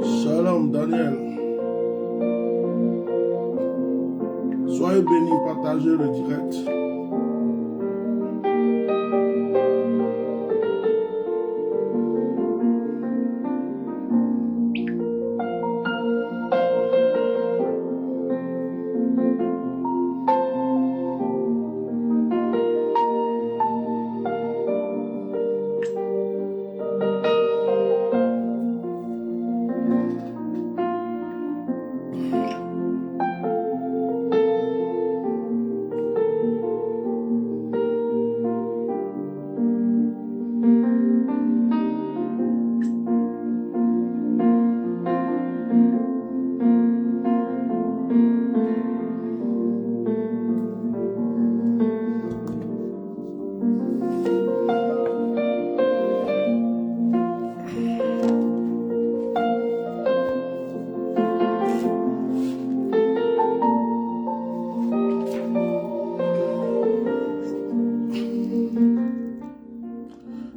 Shalom Daniel. Soyez bénis, partagez le direct.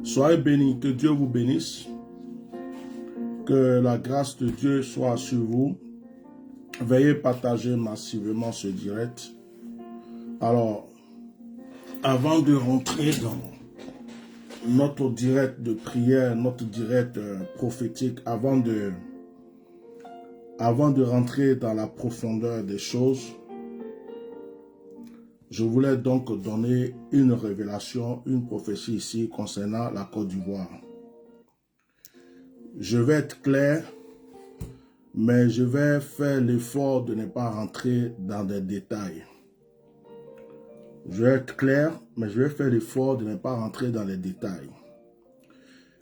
Soyez bénis, que Dieu vous bénisse, que la grâce de Dieu soit sur vous. Veuillez partager massivement ce direct. Alors, avant de rentrer dans notre direct de prière, notre direct prophétique, avant de rentrer dans la profondeur des choses, je voulais donc donner une révélation, une prophétie ici concernant la Côte d'Ivoire. Je vais être clair, mais je vais faire l'effort de ne pas rentrer dans des détails. Je vais être clair, mais je vais faire l'effort de ne pas rentrer dans les détails.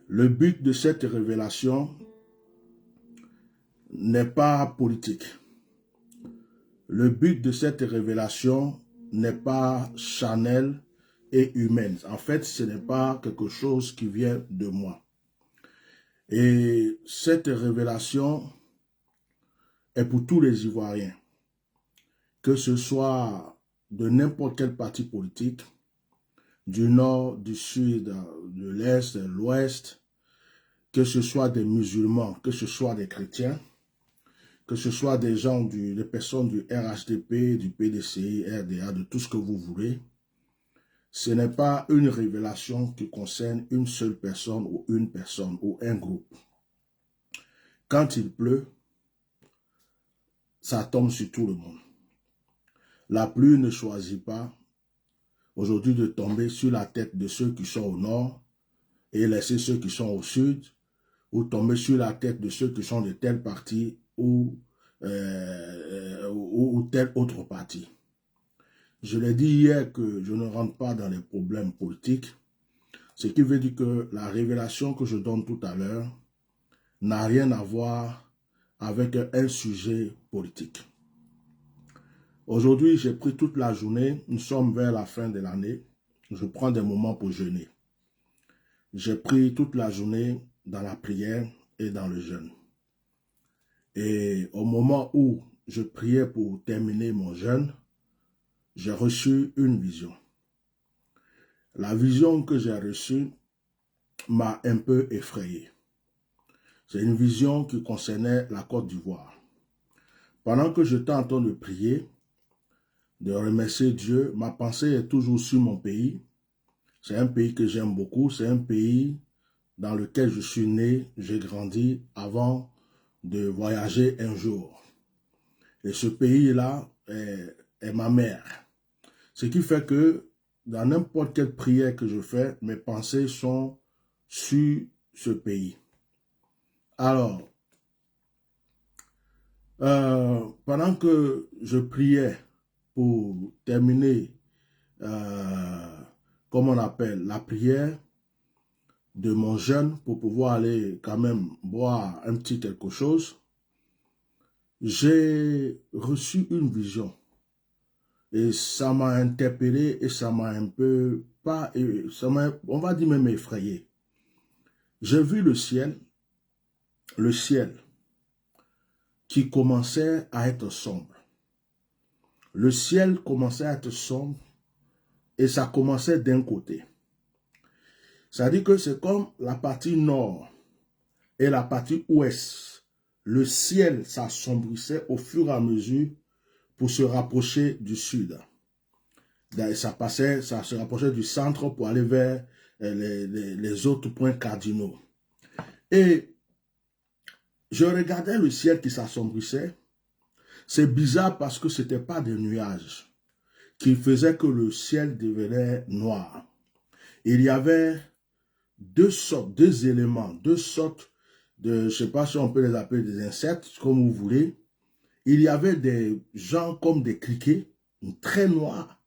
Le but de cette révélation n'est pas politique. Le but de cette révélation n'est pas charnel et humaine. En fait, ce n'est pas quelque chose qui vient de moi. Et cette révélation est pour tous les Ivoiriens, que ce soit de n'importe quel parti politique, du nord, du sud, de l'est, de l'ouest, que ce soit des musulmans, que ce soit des chrétiens, que ce soit des gens, des personnes du RHDP, du PDCI, RDA, de tout ce que vous voulez. Ce n'est pas une révélation qui concerne une seule personne ou un groupe. Quand il pleut, ça tombe sur tout le monde. La pluie ne choisit pas aujourd'hui de tomber sur la tête de ceux qui sont au nord et laisser ceux qui sont au sud, ou tomber sur la tête de ceux qui sont de tel parti ou tel autre parti. Je l'ai dit hier que je ne rentre pas dans les problèmes politiques, ce qui veut dire que la révélation que je donne tout à l'heure n'a rien à voir avec un sujet politique. Aujourd'hui, j'ai pris toute la journée, nous sommes vers la fin de l'année, je prends des moments pour jeûner. J'ai pris toute la journée dans la prière et dans le jeûne. Et au moment où je priais pour terminer mon jeûne, j'ai reçu une vision. La vision que j'ai reçue m'a un peu effrayé. C'est une vision qui concernait la Côte d'Ivoire. Pendant que j'étais en train de prier, de remercier Dieu, ma pensée est toujours sur mon pays. C'est un pays que j'aime beaucoup, c'est un pays dans lequel je suis né, j'ai grandi avant de voyager un jour. Et ce pays-là est ma mère. Ce qui fait que dans n'importe quelle prière que je fais, mes pensées sont sur ce pays. Alors, pendant que je priais pour terminer, comme on appelle, la prière de mon jeûne, pour pouvoir aller quand même boire un petit quelque chose, j'ai reçu une vision. Et ça m'a interpellé et ça m'a un peu, on va dire même effrayé. J'ai vu le ciel qui commençait à être sombre. Le ciel commençait à être sombre et ça commençait d'un côté. Ça dit que c'est comme la partie nord et la partie ouest. Le ciel s'assombrissait au fur et à mesure pour se rapprocher du sud. Ça se rapprochait du centre pour aller vers les autres points cardinaux. Et je regardais le ciel qui s'assombrissait. C'est bizarre parce que ce n'était pas des nuages qui faisaient que le ciel devenait noir. Il y avait deux sortes de, je ne sais pas si on peut les appeler des insectes, comme vous voulez. Il y avait des gens comme des criquets, très noirs,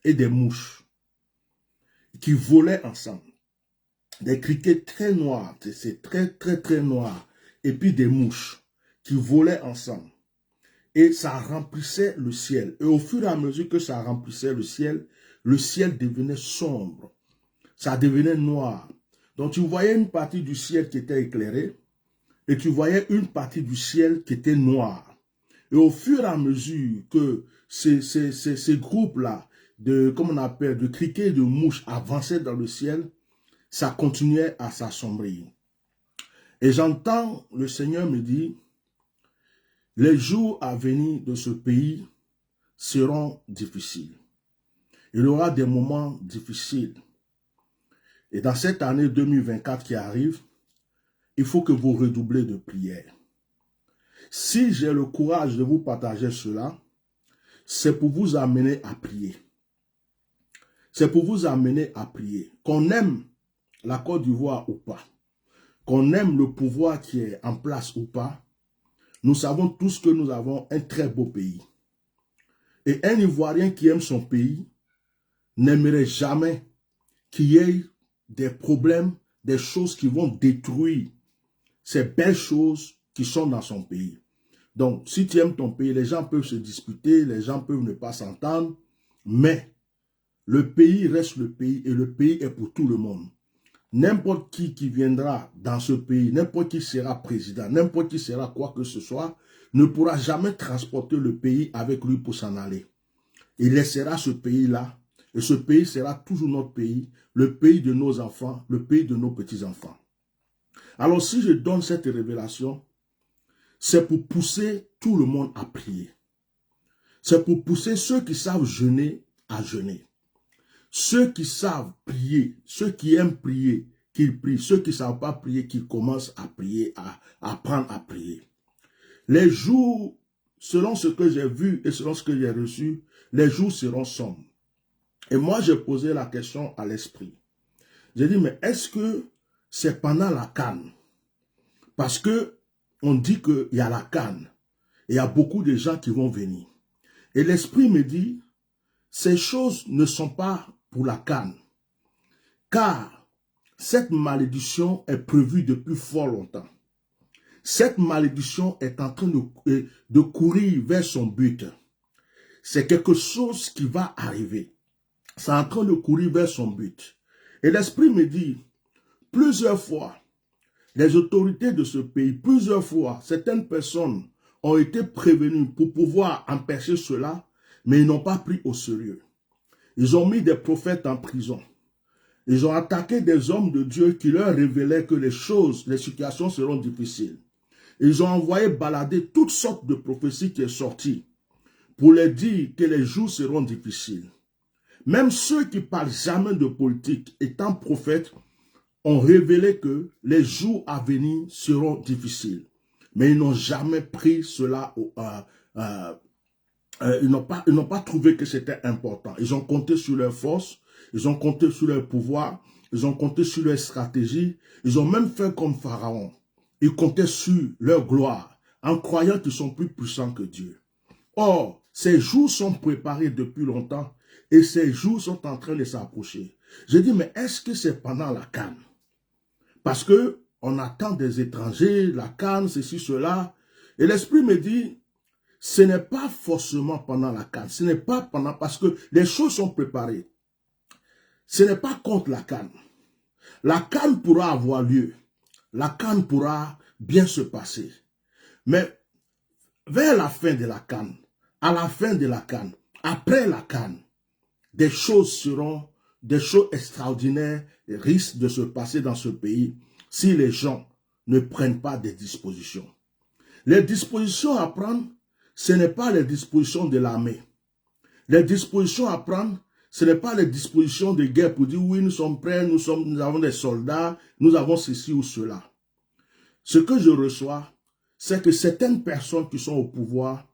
et des mouches qui volaient ensemble. Des criquets très noirs, c'est très noir, et puis des mouches qui volaient ensemble. Et ça remplissait le ciel. Et au fur et à mesure que ça remplissait le ciel devenait sombre. Ça devenait noir. Donc tu voyais une partie du ciel qui était éclairée et tu voyais une partie du ciel qui était noire. Et au fur et à mesure que ces groupes-là, comme on appelle, de criquets et de mouches avançaient dans le ciel, ça continuait à s'assombrir. Et j'entends le Seigneur me dire, les jours à venir de ce pays seront difficiles. Il y aura des moments difficiles. Et dans cette année 2024 qui arrive, il faut que vous redoublez de prière. Si j'ai le courage de vous partager cela, c'est pour vous amener à prier. C'est pour vous amener à prier. Qu'on aime la Côte d'Ivoire ou pas, qu'on aime le pouvoir qui est en place ou pas, nous savons tous que nous avons un très beau pays. Et un Ivoirien qui aime son pays n'aimerait jamais qu'il y ait des problèmes, des choses qui vont détruire ces belles choses qui sont dans son pays. Donc, si tu aimes ton pays, les gens peuvent se disputer, les gens peuvent ne pas s'entendre, mais le pays reste le pays et le pays est pour tout le monde. N'importe qui viendra dans ce pays, n'importe qui sera président, n'importe qui sera quoi que ce soit, ne pourra jamais transporter le pays avec lui pour s'en aller. Il laissera ce pays-là, et ce pays sera toujours notre pays, le pays de nos enfants, le pays de nos petits-enfants. Alors si je donne cette révélation, c'est pour pousser tout le monde à prier. C'est pour pousser ceux qui savent jeûner à jeûner. Ceux qui savent prier, ceux qui aiment prier, qu'ils prient. Ceux qui ne savent pas prier, qu'ils commencent à prier, à apprendre à prier. Les jours, selon ce que j'ai vu et selon ce que j'ai reçu, les jours seront sombres. Et moi, j'ai posé la question à l'esprit. J'ai dit, mais est-ce que c'est pendant la canne? Parce que on dit qu'il y a la canne. Et il y a beaucoup de gens qui vont venir. Et l'esprit me dit, ces choses ne sont pas pour la canne. Car cette malédiction est prévue depuis fort longtemps. Cette malédiction est en train de courir vers son but. C'est quelque chose qui va arriver. C'est en train de courir vers son but. Et l'Esprit me dit, plusieurs fois, les autorités de ce pays, plusieurs fois, certaines personnes ont été prévenues pour pouvoir empêcher cela, mais ils n'ont pas pris au sérieux. Ils ont mis des prophètes en prison. Ils ont attaqué des hommes de Dieu qui leur révélaient que les situations seront difficiles. Ils ont envoyé balader toutes sortes de prophéties qui sont sorties pour leur dire que les jours seront difficiles. Même ceux qui parlent jamais de politique, étant prophètes, ont révélé que les jours à venir seront difficiles. Mais ils n'ont jamais pris cela, ils n'ont pas trouvé que c'était important. Ils ont compté sur leur force, ils ont compté sur leur pouvoir, ils ont compté sur leur stratégie, ils ont même fait comme Pharaon. Ils comptaient sur leur gloire, en croyant qu'ils sont plus puissants que Dieu. Or, ces jours sont préparés depuis longtemps et ces jours sont en train de s'approcher. Je dis, mais est-ce que c'est pendant la Cannes? Parce que on attend des étrangers, la Cannes, ceci, cela. Et l'Esprit me dit, ce n'est pas forcément pendant la Cannes. Ce n'est pas pendant, parce que les choses sont préparées. Ce n'est pas contre la Cannes. La Cannes pourra avoir lieu. La Cannes pourra bien se passer. Mais vers la fin de la Cannes, à la fin de la Cannes, après la Cannes, des choses extraordinaires risquent de se passer dans ce pays si les gens ne prennent pas des dispositions. Les dispositions à prendre, ce n'est pas les dispositions de l'armée. Les dispositions à prendre, ce n'est pas les dispositions de guerre pour dire oui, nous sommes prêts, nous avons des soldats, nous avons ceci ou cela. Ce que je reçois, c'est que certaines personnes qui sont au pouvoir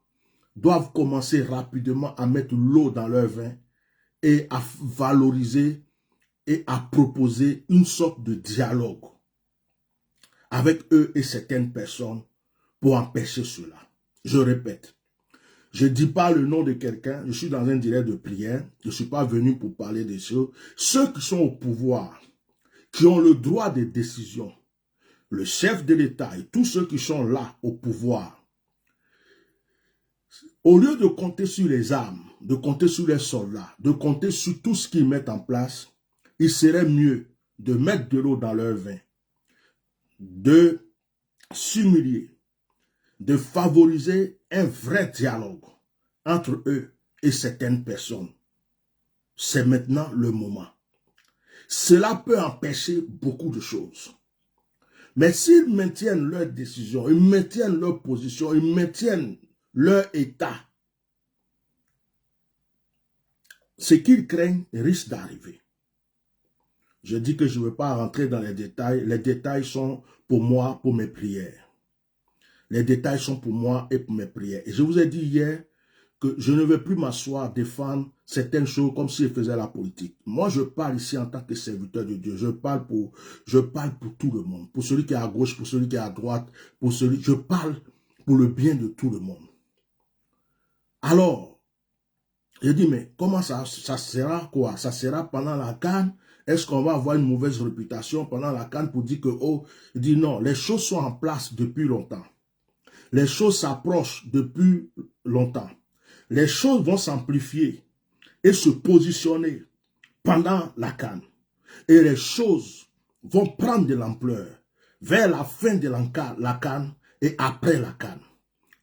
doivent commencer rapidement à mettre l'eau dans leur vin et à valoriser et à proposer une sorte de dialogue avec eux et certaines personnes pour empêcher cela. Je répète, je ne dis pas le nom de quelqu'un, je suis dans un direct de prière, je ne suis pas venu pour parler des choses. Ceux qui sont au pouvoir, qui ont le droit de décision, le chef de l'État et tous ceux qui sont là au pouvoir, au lieu de compter sur les armes, de compter sur les soldats, de compter sur tout ce qu'ils mettent en place, il serait mieux de mettre de l'eau dans leur vin, de s'humilier, de favoriser un vrai dialogue entre eux et certaines personnes. C'est maintenant le moment. Cela peut empêcher beaucoup de choses. Mais s'ils maintiennent leur décision, ils maintiennent leur position, ils maintiennent leur état, ce qu'ils craignent risque d'arriver. Je dis que je ne veux pas rentrer dans les détails. Les détails sont pour moi, pour mes prières. Les détails sont pour moi et pour mes prières. Et je vous ai dit hier que je ne vais plus m'asseoir, défendre certaines choses comme si je faisais la politique. Moi, je parle ici en tant que serviteur de Dieu. Je parle pour tout le monde. Pour celui qui est à gauche, pour celui qui est à droite, je parle pour le bien de tout le monde. Alors, je dis, mais comment ça sera quoi? Ça sera pendant la Cannes? Est-ce qu'on va avoir une mauvaise réputation pendant la Cannes pour dire que, oh, il dit non, les choses sont en place depuis longtemps. Les choses s'approchent depuis longtemps. Les choses vont s'amplifier et se positionner pendant la Cannes. Et les choses vont prendre de l'ampleur vers la fin de la Cannes et après la Cannes.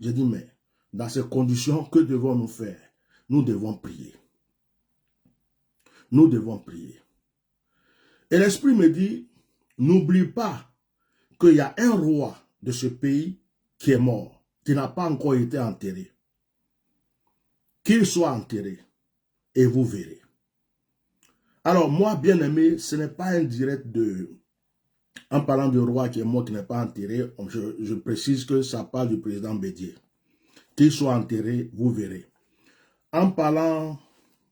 Je dis, mais dans ces conditions, que devons-nous faire? Nous devons prier. Nous devons prier. Et l'Esprit me dit, n'oublie pas qu'il y a un roi de ce pays qui est mort, qui n'a pas encore été enterré. Qu'il soit enterré, et vous verrez. Alors moi, bien aimé, ce n'est pas un direct en parlant du roi qui est mort, qui n'est pas enterré, je précise que ça parle du président Bédié. Qu'il soit enterré, vous verrez. En parlant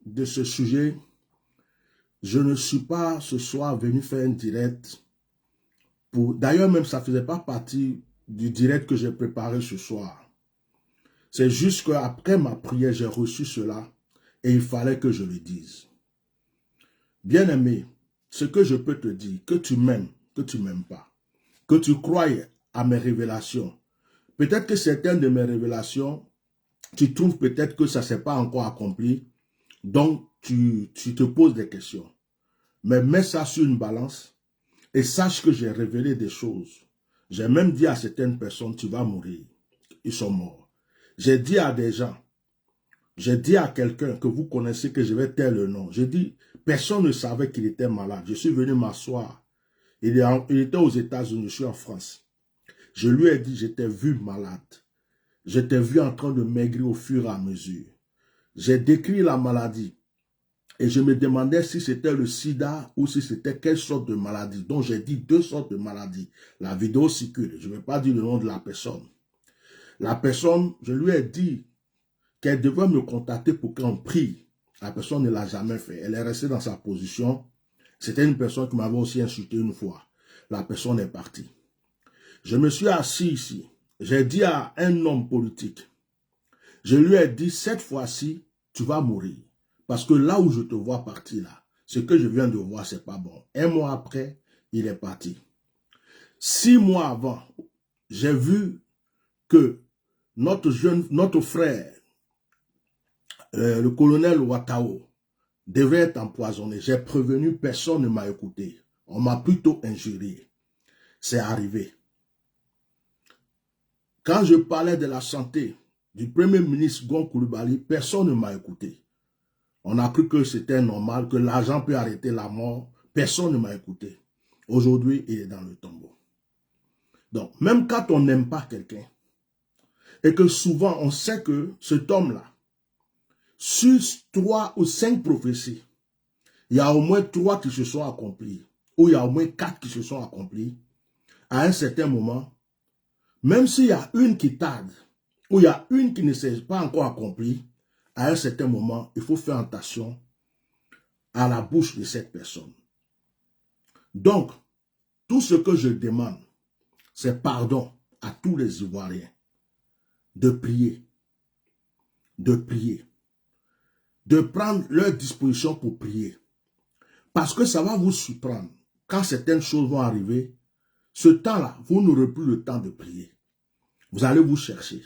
de ce sujet, je ne suis pas ce soir venu faire un direct. D'ailleurs, même ça ne faisait pas partie du direct que j'ai préparé ce soir. C'est juste qu'après ma prière, j'ai reçu cela et il fallait que je le dise. Bien-aimé, ce que je peux te dire, que tu m'aimes pas, que tu croyes à mes révélations. Peut-être que certaines de mes révélations, tu trouves peut-être que ça ne s'est pas encore accompli. Donc, tu te poses des questions. Mais mets ça sur une balance et sache que j'ai révélé des choses. J'ai même dit à certaines personnes, tu vas mourir. Ils sont morts. J'ai dit à des gens, j'ai dit à quelqu'un que vous connaissez que je vais taire le nom. J'ai dit, personne ne savait qu'il était malade. Je suis venu m'asseoir. Il était aux États-Unis, je suis en France. Je lui ai dit, je t'ai vu malade. Je t'ai vu en train de maigrir au fur et à mesure. J'ai décrit la maladie. Et je me demandais si c'était le sida ou si c'était quelle sorte de maladie. Donc j'ai dit 2 sortes de maladies. La vidéo circule. Je ne vais pas dire le nom de la personne. La personne, je lui ai dit qu'elle devait me contacter pour qu'on prie. La personne ne l'a jamais fait. Elle est restée dans sa position. C'était une personne qui m'avait aussi insulté une fois. La personne est partie. Je me suis assis ici. J'ai dit à un homme politique, je lui ai dit, cette fois-ci, tu vas mourir. Parce que là où je te vois partir là, ce que je viens de voir, c'est pas bon. 1 mois après, il est parti. 6 mois avant, j'ai vu que notre frère, le colonel Ouattao, devait être empoisonné. J'ai prévenu, personne ne m'a écouté. On m'a plutôt injurié. C'est arrivé. Quand je parlais de la santé du premier ministre Gon Coulibaly, personne ne m'a écouté. On a cru que c'était normal, que l'argent peut arrêter la mort. Personne ne m'a écouté. Aujourd'hui, il est dans le tombeau. Donc, même quand on n'aime pas quelqu'un, et que souvent on sait que cet homme-là, sur 3 ou 5 prophéties, il y a au moins 3 qui se sont accomplies, ou il y a au moins 4 qui se sont accomplies, à un certain moment, même s'il y a une qui tarde, ou il y a une qui ne s'est pas encore accomplie, à un certain moment, il faut faire attention à la bouche de cette personne. Donc, tout ce que je demande, c'est pardon à tous les Ivoiriens de prier, de prendre leur disposition pour prier. Parce que ça va vous surprendre. Quand certaines choses vont arriver, ce temps-là, vous n'aurez plus le temps de prier. Vous allez vous chercher.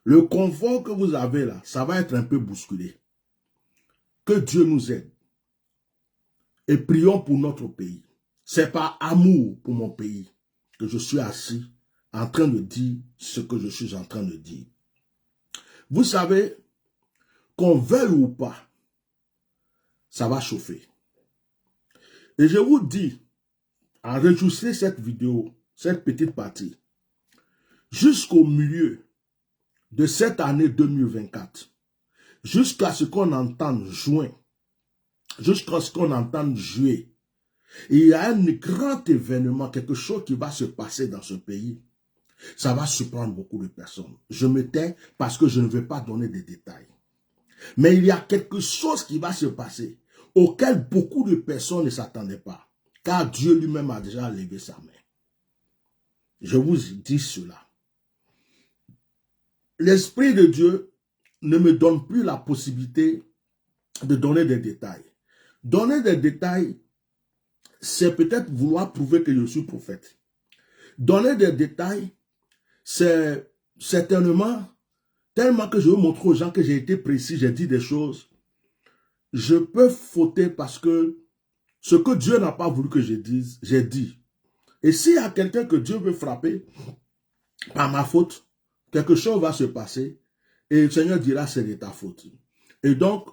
Le confort que vous avez là, ça va être un peu bousculé. Que Dieu nous aide. Et prions pour notre pays. C'est par amour pour mon pays que je suis assis en train de dire ce que je suis en train de dire. Vous savez, qu'on veuille ou pas, ça va chauffer. Et je vous dis, enregistrez cette vidéo, cette petite partie, jusqu'au milieu de cette année 2024, jusqu'à ce qu'on entende juin, jusqu'à ce qu'on entende juillet, il y a un grand événement, quelque chose qui va se passer dans ce pays. Ça va surprendre beaucoup de personnes. Je me tais parce que je ne vais pas donner des détails. Mais il y a quelque chose qui va se passer auquel beaucoup de personnes ne s'attendaient pas. Car Dieu lui-même a déjà levé sa main. Je vous dis cela. L'Esprit de Dieu ne me donne plus la possibilité de donner des détails. Donner des détails, c'est peut-être vouloir prouver que je suis prophète. Donner des détails, c'est certainement, tellement que je veux montrer aux gens que j'ai été précis, j'ai dit des choses. Je peux fauter parce que ce que Dieu n'a pas voulu que je dise, j'ai dit. Et s'il y a quelqu'un que Dieu veut frapper par ma faute, quelque chose va se passer et le Seigneur dira c'est de ta faute. Et donc,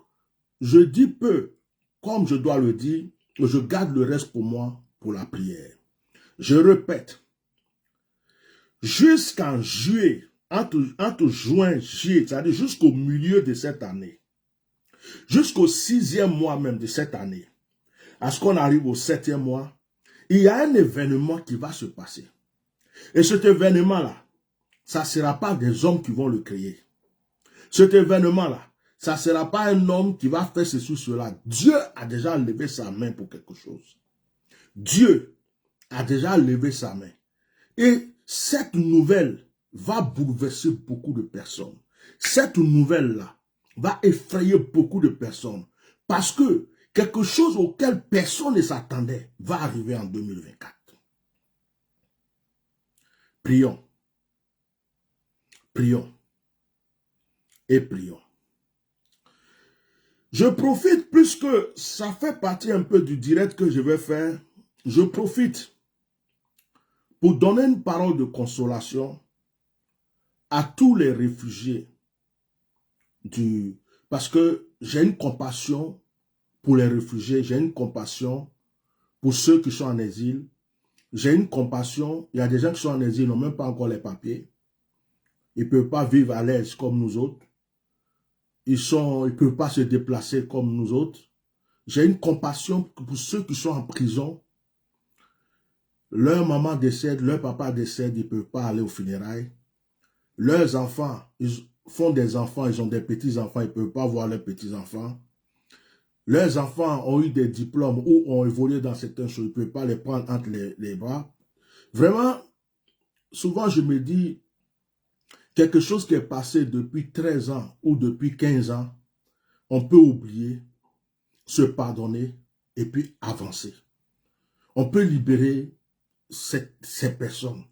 je dis peu comme je dois le dire, je garde le reste pour moi, pour la prière. Je répète, jusqu'en juillet, entre juin et juillet, c'est-à-dire jusqu'au milieu de cette année, jusqu'au 6e mois même de cette année, à ce qu'on arrive au 7e mois, il y a un événement qui va se passer. Et cet événement-là, ça ne sera pas des hommes qui vont le créer. Cet événement-là, ça ne sera pas un homme qui va faire ceci ou cela. Dieu a déjà levé sa main pour quelque chose. Dieu a déjà levé sa main. Et cette nouvelle va bouleverser beaucoup de personnes. Cette nouvelle-là va effrayer beaucoup de personnes. Parce que quelque chose auquel personne ne s'attendait va arriver en 2024. Prions. Prions. Et prions. Je profite, puisque ça fait partie un peu du direct que je vais faire, je profite pour donner une parole de consolation à tous les réfugiés parce que j'ai une compassion pour les réfugiés, j'ai une compassion pour ceux qui sont en exil, j'ai une compassion, il y a des gens qui sont en exil, ils n'ont même pas encore les papiers, ils ne peuvent pas vivre à l'aise comme nous autres, ils ne peuvent pas se déplacer comme nous autres. J'ai une compassion pour ceux qui sont en prison, leur maman décède, leur papa décède, ils ne peuvent pas aller aux funérailles. Leurs enfants, ils font des enfants, ils ont des petits-enfants, ils ne peuvent pas voir leurs petits-enfants. Leurs enfants ont eu des diplômes ou ont évolué dans certaines choses, ils ne peuvent pas les prendre entre les bras. Vraiment, souvent je me dis, quelque chose qui est passé depuis 13 ans ou depuis 15 ans, on peut oublier, se pardonner et puis avancer. On peut libérer ces personnes.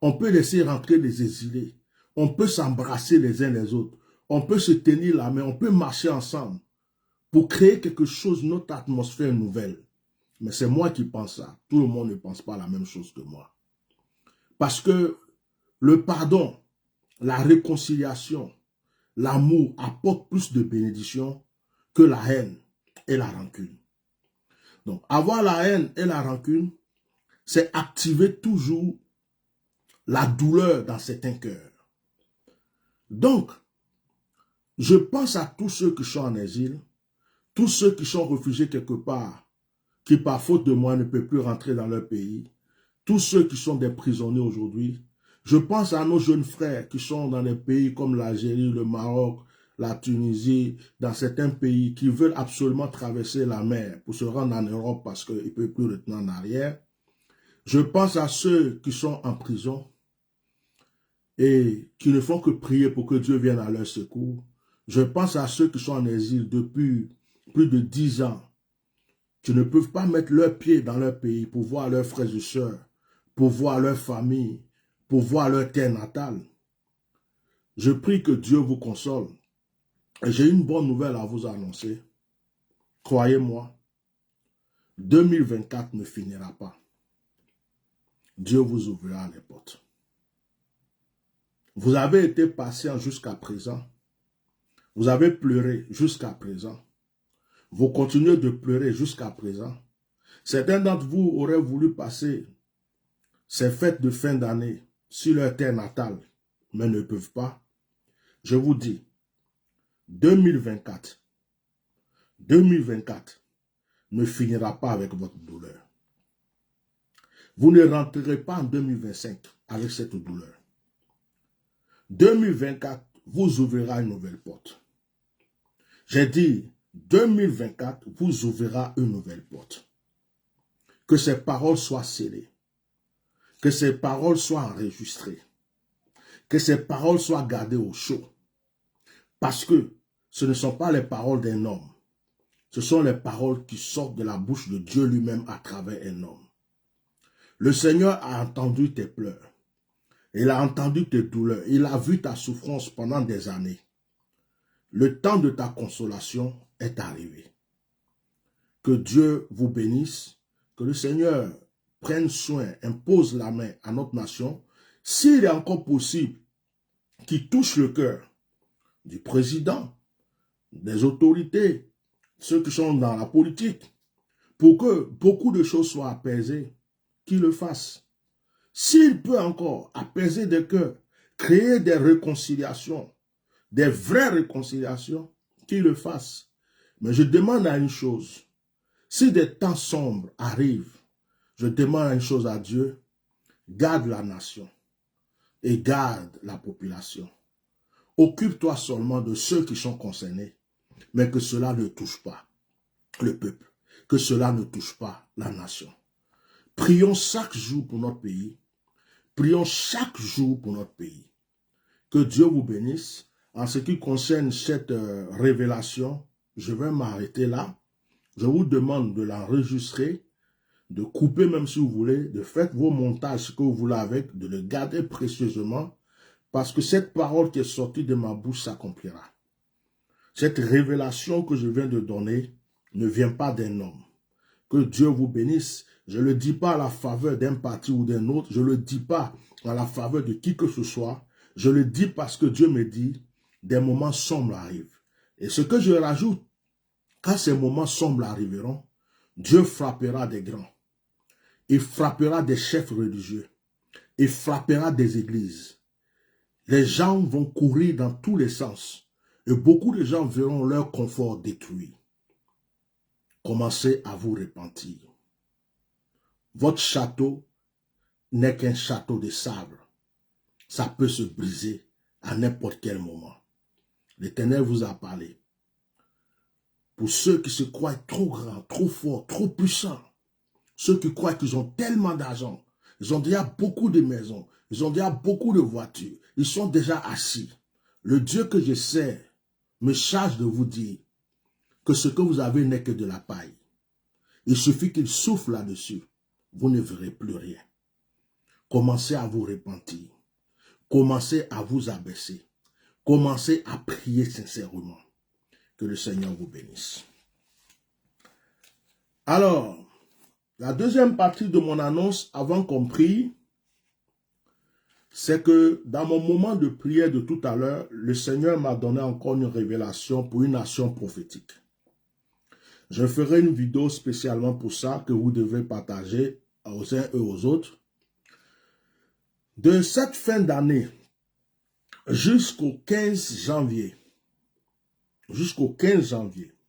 On peut laisser rentrer les exilés. On peut s'embrasser les uns les autres. On peut se tenir la main. On peut marcher ensemble pour créer quelque chose, notre atmosphère nouvelle. Mais c'est moi qui pense ça. Tout le monde ne pense pas la même chose que moi. Parce que le pardon, la réconciliation, l'amour apporte plus de bénédictions que la haine et la rancune. Donc, avoir la haine et la rancune, c'est activer toujours la douleur dans certains cœurs. Donc, je pense à tous ceux qui sont en exil, tous ceux qui sont réfugiés quelque part, qui par faute de moi ne peuvent plus rentrer dans leur pays, tous ceux qui sont des prisonniers aujourd'hui. Je pense à nos jeunes frères qui sont dans des pays comme l'Algérie, le Maroc, la Tunisie, dans certains pays qui veulent absolument traverser la mer pour se rendre en Europe parce qu'ils ne peuvent plus retourner en arrière. Je pense à ceux qui sont en prison et qui ne font que prier pour que Dieu vienne à leur secours. Je pense à ceux qui sont en exil depuis plus de 10 ans, qui ne peuvent pas mettre leurs pieds dans leur pays pour voir leurs frères et sœurs, pour voir leur famille, pour voir leur terre natale. Je prie que Dieu vous console. Et j'ai une bonne nouvelle à vous annoncer. Croyez-moi, 2024 ne finira pas. Dieu vous ouvrira les portes. Vous avez été patient jusqu'à présent. Vous avez pleuré jusqu'à présent. Vous continuez de pleurer jusqu'à présent. Certains d'entre vous auraient voulu passer ces fêtes de fin d'année sur leur terre natale, mais ne peuvent pas. Je vous dis, 2024 ne finira pas avec votre douleur. Vous ne rentrerez pas en 2025 avec cette douleur. 2024 vous ouvrira une nouvelle porte. J'ai dit, 2024 vous ouvrira une nouvelle porte. Que ces paroles soient scellées. Que ces paroles soient enregistrées. Que ces paroles soient gardées au chaud. Parce que ce ne sont pas les paroles d'un homme. Ce sont les paroles qui sortent de la bouche de Dieu lui-même à travers un homme. Le Seigneur a entendu tes pleurs. Il a entendu tes douleurs. Il a vu ta souffrance pendant des années. Le temps de ta consolation est arrivé. Que Dieu vous bénisse. Que le Seigneur prenne soin, impose la main à notre nation. S'il est encore possible qu'il touche le cœur du président, des autorités, ceux qui sont dans la politique, pour que beaucoup de choses soient apaisées, qu'il le fasse. S'il peut encore apaiser des cœurs, créer des réconciliations, des vraies réconciliations, qu'il le fasse. Mais je demande à une chose, si des temps sombres arrivent, je demande une chose à Dieu, garde la nation et garde la population. Occupe-toi seulement de ceux qui sont concernés, mais que cela ne touche pas le peuple, que cela ne touche pas la nation. Prions chaque jour pour notre pays. Prions chaque jour pour notre pays. Que Dieu vous bénisse. En ce qui concerne cette révélation, je vais m'arrêter là. Je vous demande de l'enregistrer, de couper même si vous voulez, de faire vos montages, ce que vous voulez avec, de le garder précieusement, parce que cette parole qui est sortie de ma bouche s'accomplira. Cette révélation que je viens de donner ne vient pas d'un homme. Que Dieu vous bénisse. Je ne le dis pas à la faveur d'un parti ou d'un autre. Je ne le dis pas à la faveur de qui que ce soit. Je le dis parce que Dieu me dit, des moments sombres arrivent. Et ce que je rajoute, quand ces moments sombres arriveront, Dieu frappera des grands. Il frappera des chefs religieux. Il frappera des églises. Les gens vont courir dans tous les sens. Et beaucoup de gens verront leur confort détruit. Commencez à vous repentir. Votre château n'est qu'un château de sable. Ça peut se briser à n'importe quel moment. L'Éternel vous a parlé. Pour ceux qui se croient trop grands, trop forts, trop puissants, ceux qui croient qu'ils ont tellement d'argent, ils ont déjà beaucoup de maisons, ils ont déjà beaucoup de voitures, ils sont déjà assis. Le Dieu que je sers me charge de vous dire que ce que vous avez n'est que de la paille. Il suffit qu'il souffle là-dessus. Vous ne verrez plus rien. Commencez à vous repentir. Commencez à vous abaisser. Commencez à prier sincèrement. Que le Seigneur vous bénisse. Alors, la deuxième partie de mon annonce, avant qu'on prie, c'est que dans mon moment de prière de tout à l'heure, le Seigneur m'a donné encore une révélation pour une action prophétique. Je ferai une vidéo spécialement pour ça que vous devez partager aux uns et aux autres. De cette fin d'année jusqu'au 15 janvier,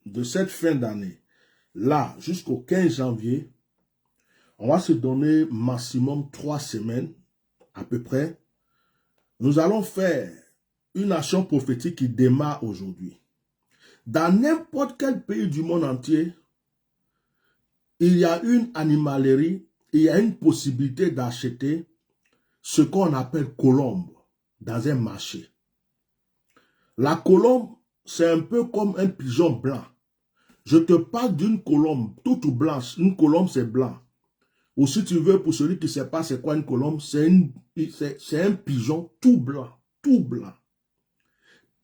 de cette fin d'année, là, jusqu'au 15 janvier, on va se donner maximum 3 semaines, à peu près. Nous allons faire une action prophétique qui démarre aujourd'hui. Dans n'importe quel pays du monde entier, il y a une animalerie, il y a une possibilité d'acheter ce qu'on appelle colombe dans un marché. La colombe, c'est un peu comme un pigeon blanc. Je te parle d'une colombe toute blanche. Une colombe, c'est blanc. Ou si tu veux, pour celui qui ne sait pas c'est quoi une colombe, c'est un pigeon tout blanc, tout blanc.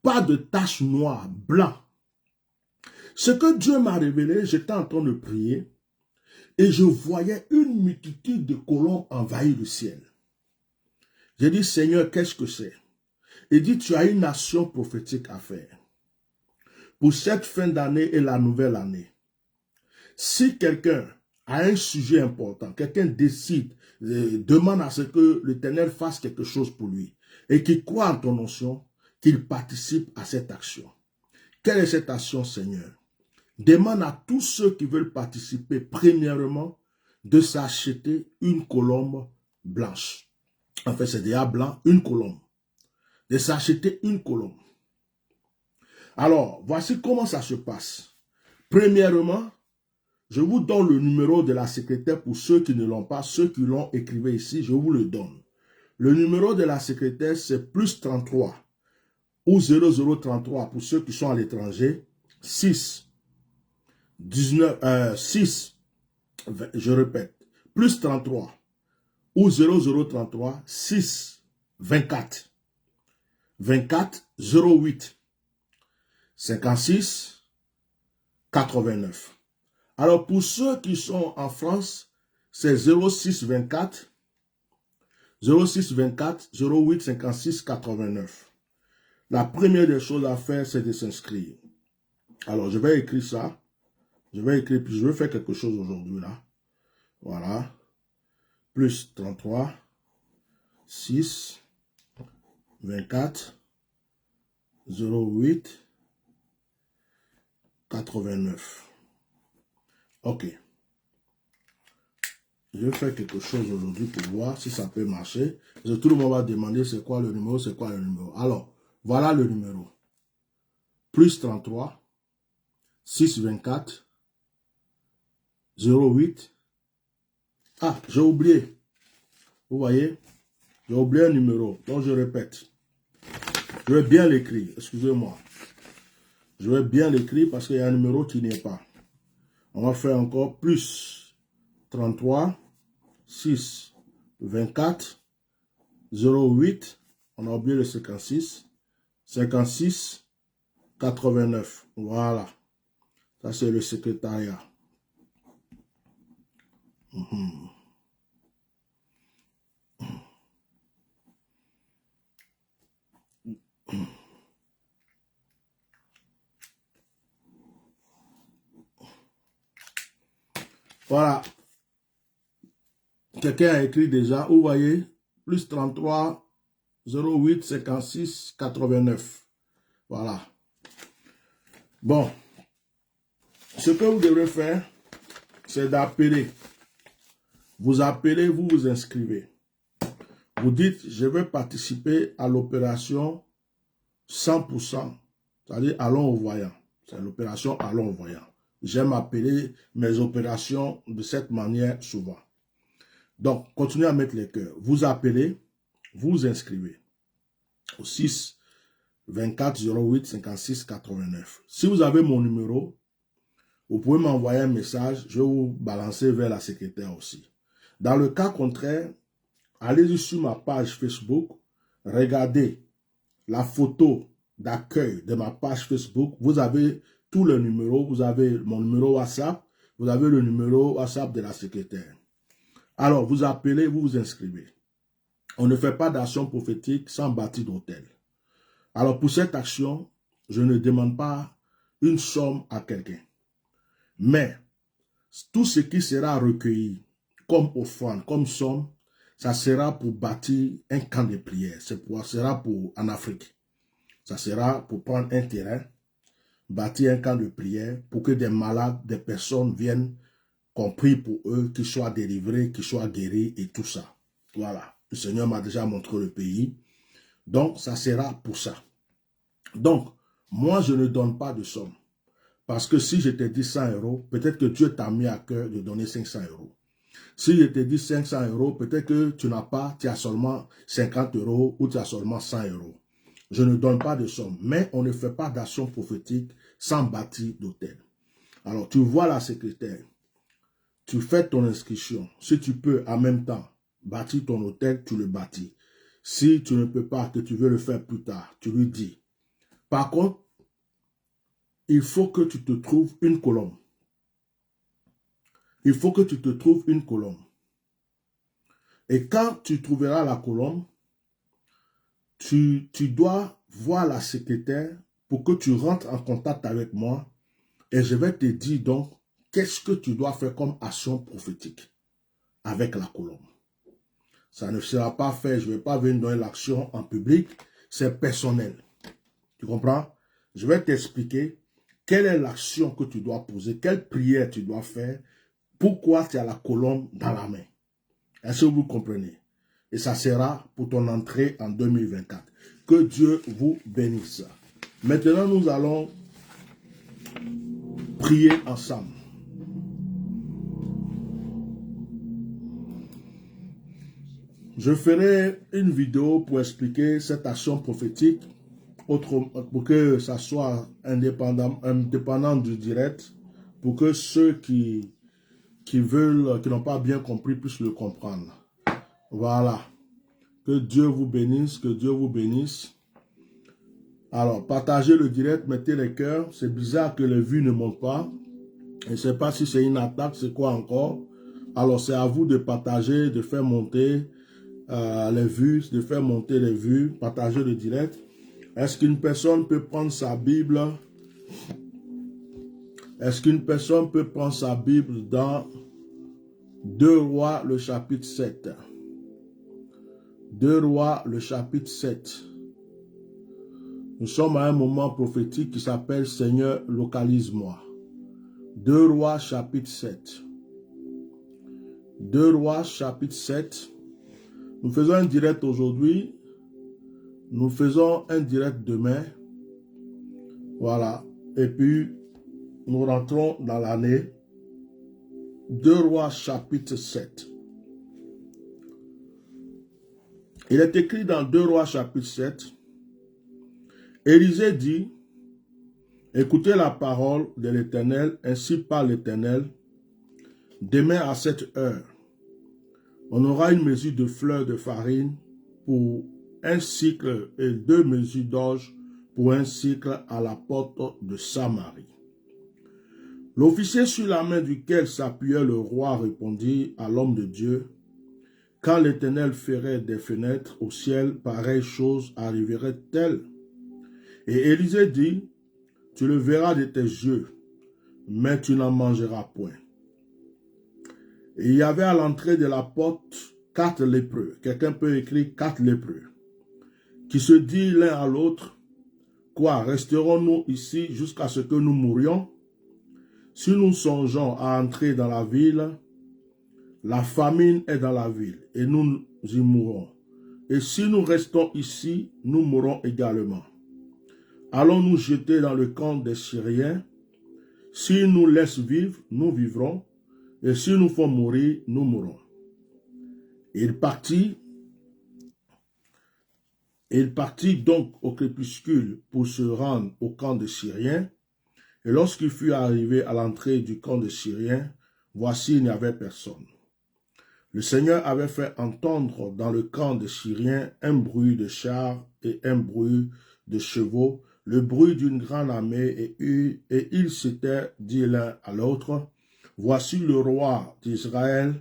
Pas de tache noire, blanc. Ce que Dieu m'a révélé, j'étais en train de prier et je voyais une multitude de colombes envahir le ciel. J'ai dit, Seigneur, qu'est-ce que c'est? Il dit, tu as une action prophétique à faire. Pour cette fin d'année et la nouvelle année. Si quelqu'un a un sujet important, quelqu'un décide, demande à ce que l'Éternel fasse quelque chose pour lui et qu'il croit en ton notion, qu'il participe à cette action. Quelle est cette action, Seigneur? Demande à tous ceux qui veulent participer, premièrement, de s'acheter une colombe blanche. En fait, c'est déjà blanc, une colombe. De s'acheter une colombe. Alors, voici comment ça se passe. Premièrement, je vous donne le numéro de la secrétaire pour ceux qui ne l'ont pas. Ceux qui l'ont, écrivez ici, je vous le donne. Le numéro de la secrétaire, c'est plus 33 ou 0033 pour ceux qui sont à l'étranger. 6, 19, 6, je répète, plus 33 ou 0033 6 24 24 08 56 89. Alors pour ceux qui sont en France, c'est 06 24 08 56 89. La première des choses à faire, c'est de s'inscrire. Alors je vais écrire ça. Je vais écrire, puis je vais faire quelque chose aujourd'hui là. Voilà. Plus 33 6 24 08 89. Ok. Je vais faire quelque chose aujourd'hui pour voir si ça peut marcher. Parce que tout le monde va demander c'est quoi le numéro, c'est quoi le numéro. Alors, voilà le numéro. Plus 33 6 24 08. Ah, j'ai oublié. Vous voyez? J'ai oublié un numéro. Donc, je répète. Je vais bien l'écrire. Excusez-moi. Je vais bien l'écrire parce qu'il y a un numéro qui n'y est pas. On va faire encore plus 33 6 24 08. On a oublié le 56. 56 89. Voilà. Ça, c'est le secrétariat. Voilà. Quelqu'un a écrit déjà. Vous voyez, plus 33 08 56 89. Voilà. Bon. Ce que vous devrez faire, c'est d'appeler. Vous appelez, vous vous inscrivez. Vous dites, je veux participer à l'opération 100%. C'est-à-dire, allons au voyant. C'est l'opération allons au voyant. J'aime appeler mes opérations de cette manière souvent. Donc, continuez à mettre les cœurs. Vous appelez, vous vous inscrivez au 6 24 08 56 89. Si vous avez mon numéro, vous pouvez m'envoyer un message. Je vais vous balancer vers la secrétaire aussi. Dans le cas contraire, allez sur ma page Facebook, regardez la photo d'accueil de ma page Facebook. Vous avez tous les numéros. Vous avez mon numéro WhatsApp. Vous avez le numéro WhatsApp de la secrétaire. Alors, vous appelez, vous vous inscrivez. On ne fait pas d'action prophétique sans bâtir d'hôtel. Alors, pour cette action, je ne demande pas une somme à quelqu'un. Mais, tout ce qui sera recueilli comme offrande, comme somme, ça sera pour bâtir un camp de prière. Ça sera pour en Afrique. Ça sera pour prendre un terrain, bâtir un camp de prière pour que des malades, des personnes viennent, qu'on prie pour eux, qu'ils soient délivrés, qu'ils soient guéris et tout ça. Voilà. Le Seigneur m'a déjà montré le pays. Donc, ça sera pour ça. Donc, moi, je ne donne pas de somme. Parce que si je te dis 100 euros, peut-être que Dieu t'a mis à cœur de donner 500 euros. Si je te dis 500 euros, peut-être que tu n'as pas, tu as seulement 50 euros ou tu as seulement 100 euros. Je ne donne pas de somme, mais on ne fait pas d'action prophétique sans bâtir d'hôtel. Alors, tu vois la secrétaire, tu fais ton inscription. Si tu peux, en même temps, bâtir ton hôtel, tu le bâtis. Si tu ne peux pas, que tu veux le faire plus tard, tu lui dis. Par contre, il faut que tu te trouves une colombe. Il faut que tu te trouves une colombe. Et quand tu trouveras la colombe, tu dois voir la secrétaire pour que tu rentres en contact avec moi et je vais te dire donc qu'est-ce que tu dois faire comme action prophétique avec la colombe. Ça ne sera pas fait, je ne vais pas venir donner l'action en public, c'est personnel. Tu comprends? Je vais t'expliquer quelle est l'action que tu dois poser, quelle prière tu dois faire, pourquoi tu as la colombe dans la main. Est-ce que vous comprenez? Et ça sera pour ton entrée en 2024. Que Dieu vous bénisse. Maintenant, nous allons prier ensemble. Je ferai une vidéo pour expliquer cette action prophétique pour que ça soit indépendant du direct, pour que ceux qui veulent, qui n'ont pas bien compris, puissent le comprendre. Voilà. Que Dieu vous bénisse, que Dieu vous bénisse. Alors, partagez le direct, mettez les cœurs. C'est bizarre que les vues ne montent pas. Je ne sais pas si c'est une attaque, c'est quoi encore. Alors, c'est à vous de partager, de faire monter les vues, de faire monter les vues. Partagez le direct. Est-ce qu'une personne peut prendre sa Bible? Est-ce qu'une personne peut prendre sa Bible dans 2 Rois, le chapitre 7? 2 Rois, le chapitre 7. Nous sommes à un moment prophétique qui s'appelle « Seigneur, localise-moi ». 2 Rois, chapitre 7. 2 Rois, chapitre 7. Nous faisons un direct aujourd'hui. Nous faisons un direct demain. Voilà. Et puis, nous rentrons dans l'année. 2 Rois, chapitre 7. Il est écrit dans 2 Rois, chapitre 7. Élisée dit, écoutez la parole de l'Éternel, ainsi parle l'Éternel. Demain à cette heure, on aura une mesure de fleurs de farine pour un cycle et 2 mesures d'orge pour un cycle à la porte de Samarie. L'officier sur la main duquel s'appuyait le roi répondit à l'homme de Dieu, « Quand l'Éternel ferait des fenêtres au ciel, pareille chose arriverait-elle » Et Élisée dit, « Tu le verras de tes yeux, mais tu n'en mangeras point. » Et il y avait à l'entrée de la porte 4 lépreux. Quelqu'un peut écrire 4 lépreux. Qui se dit l'un à l'autre, « Quoi, resterons-nous ici jusqu'à ce que nous mourions? Si nous songeons à entrer dans la ville, la famine est dans la ville et nous y mourrons. Et si nous restons ici, nous mourrons également. Allons nous jeter dans le camp des Syriens. S'ils nous laissent vivre, nous vivrons. Et s'ils nous font mourir, nous mourrons. » Il partit donc au crépuscule pour se rendre au camp des Syriens. Et lorsqu'il fut arrivé à l'entrée du camp des Syriens, voici, il n'y avait personne. Le Seigneur avait fait entendre dans le camp des Syriens un bruit de chars et un bruit de chevaux, le bruit d'une grande armée, et ils s'étaient dit l'un à l'autre, « Voici le roi d'Israël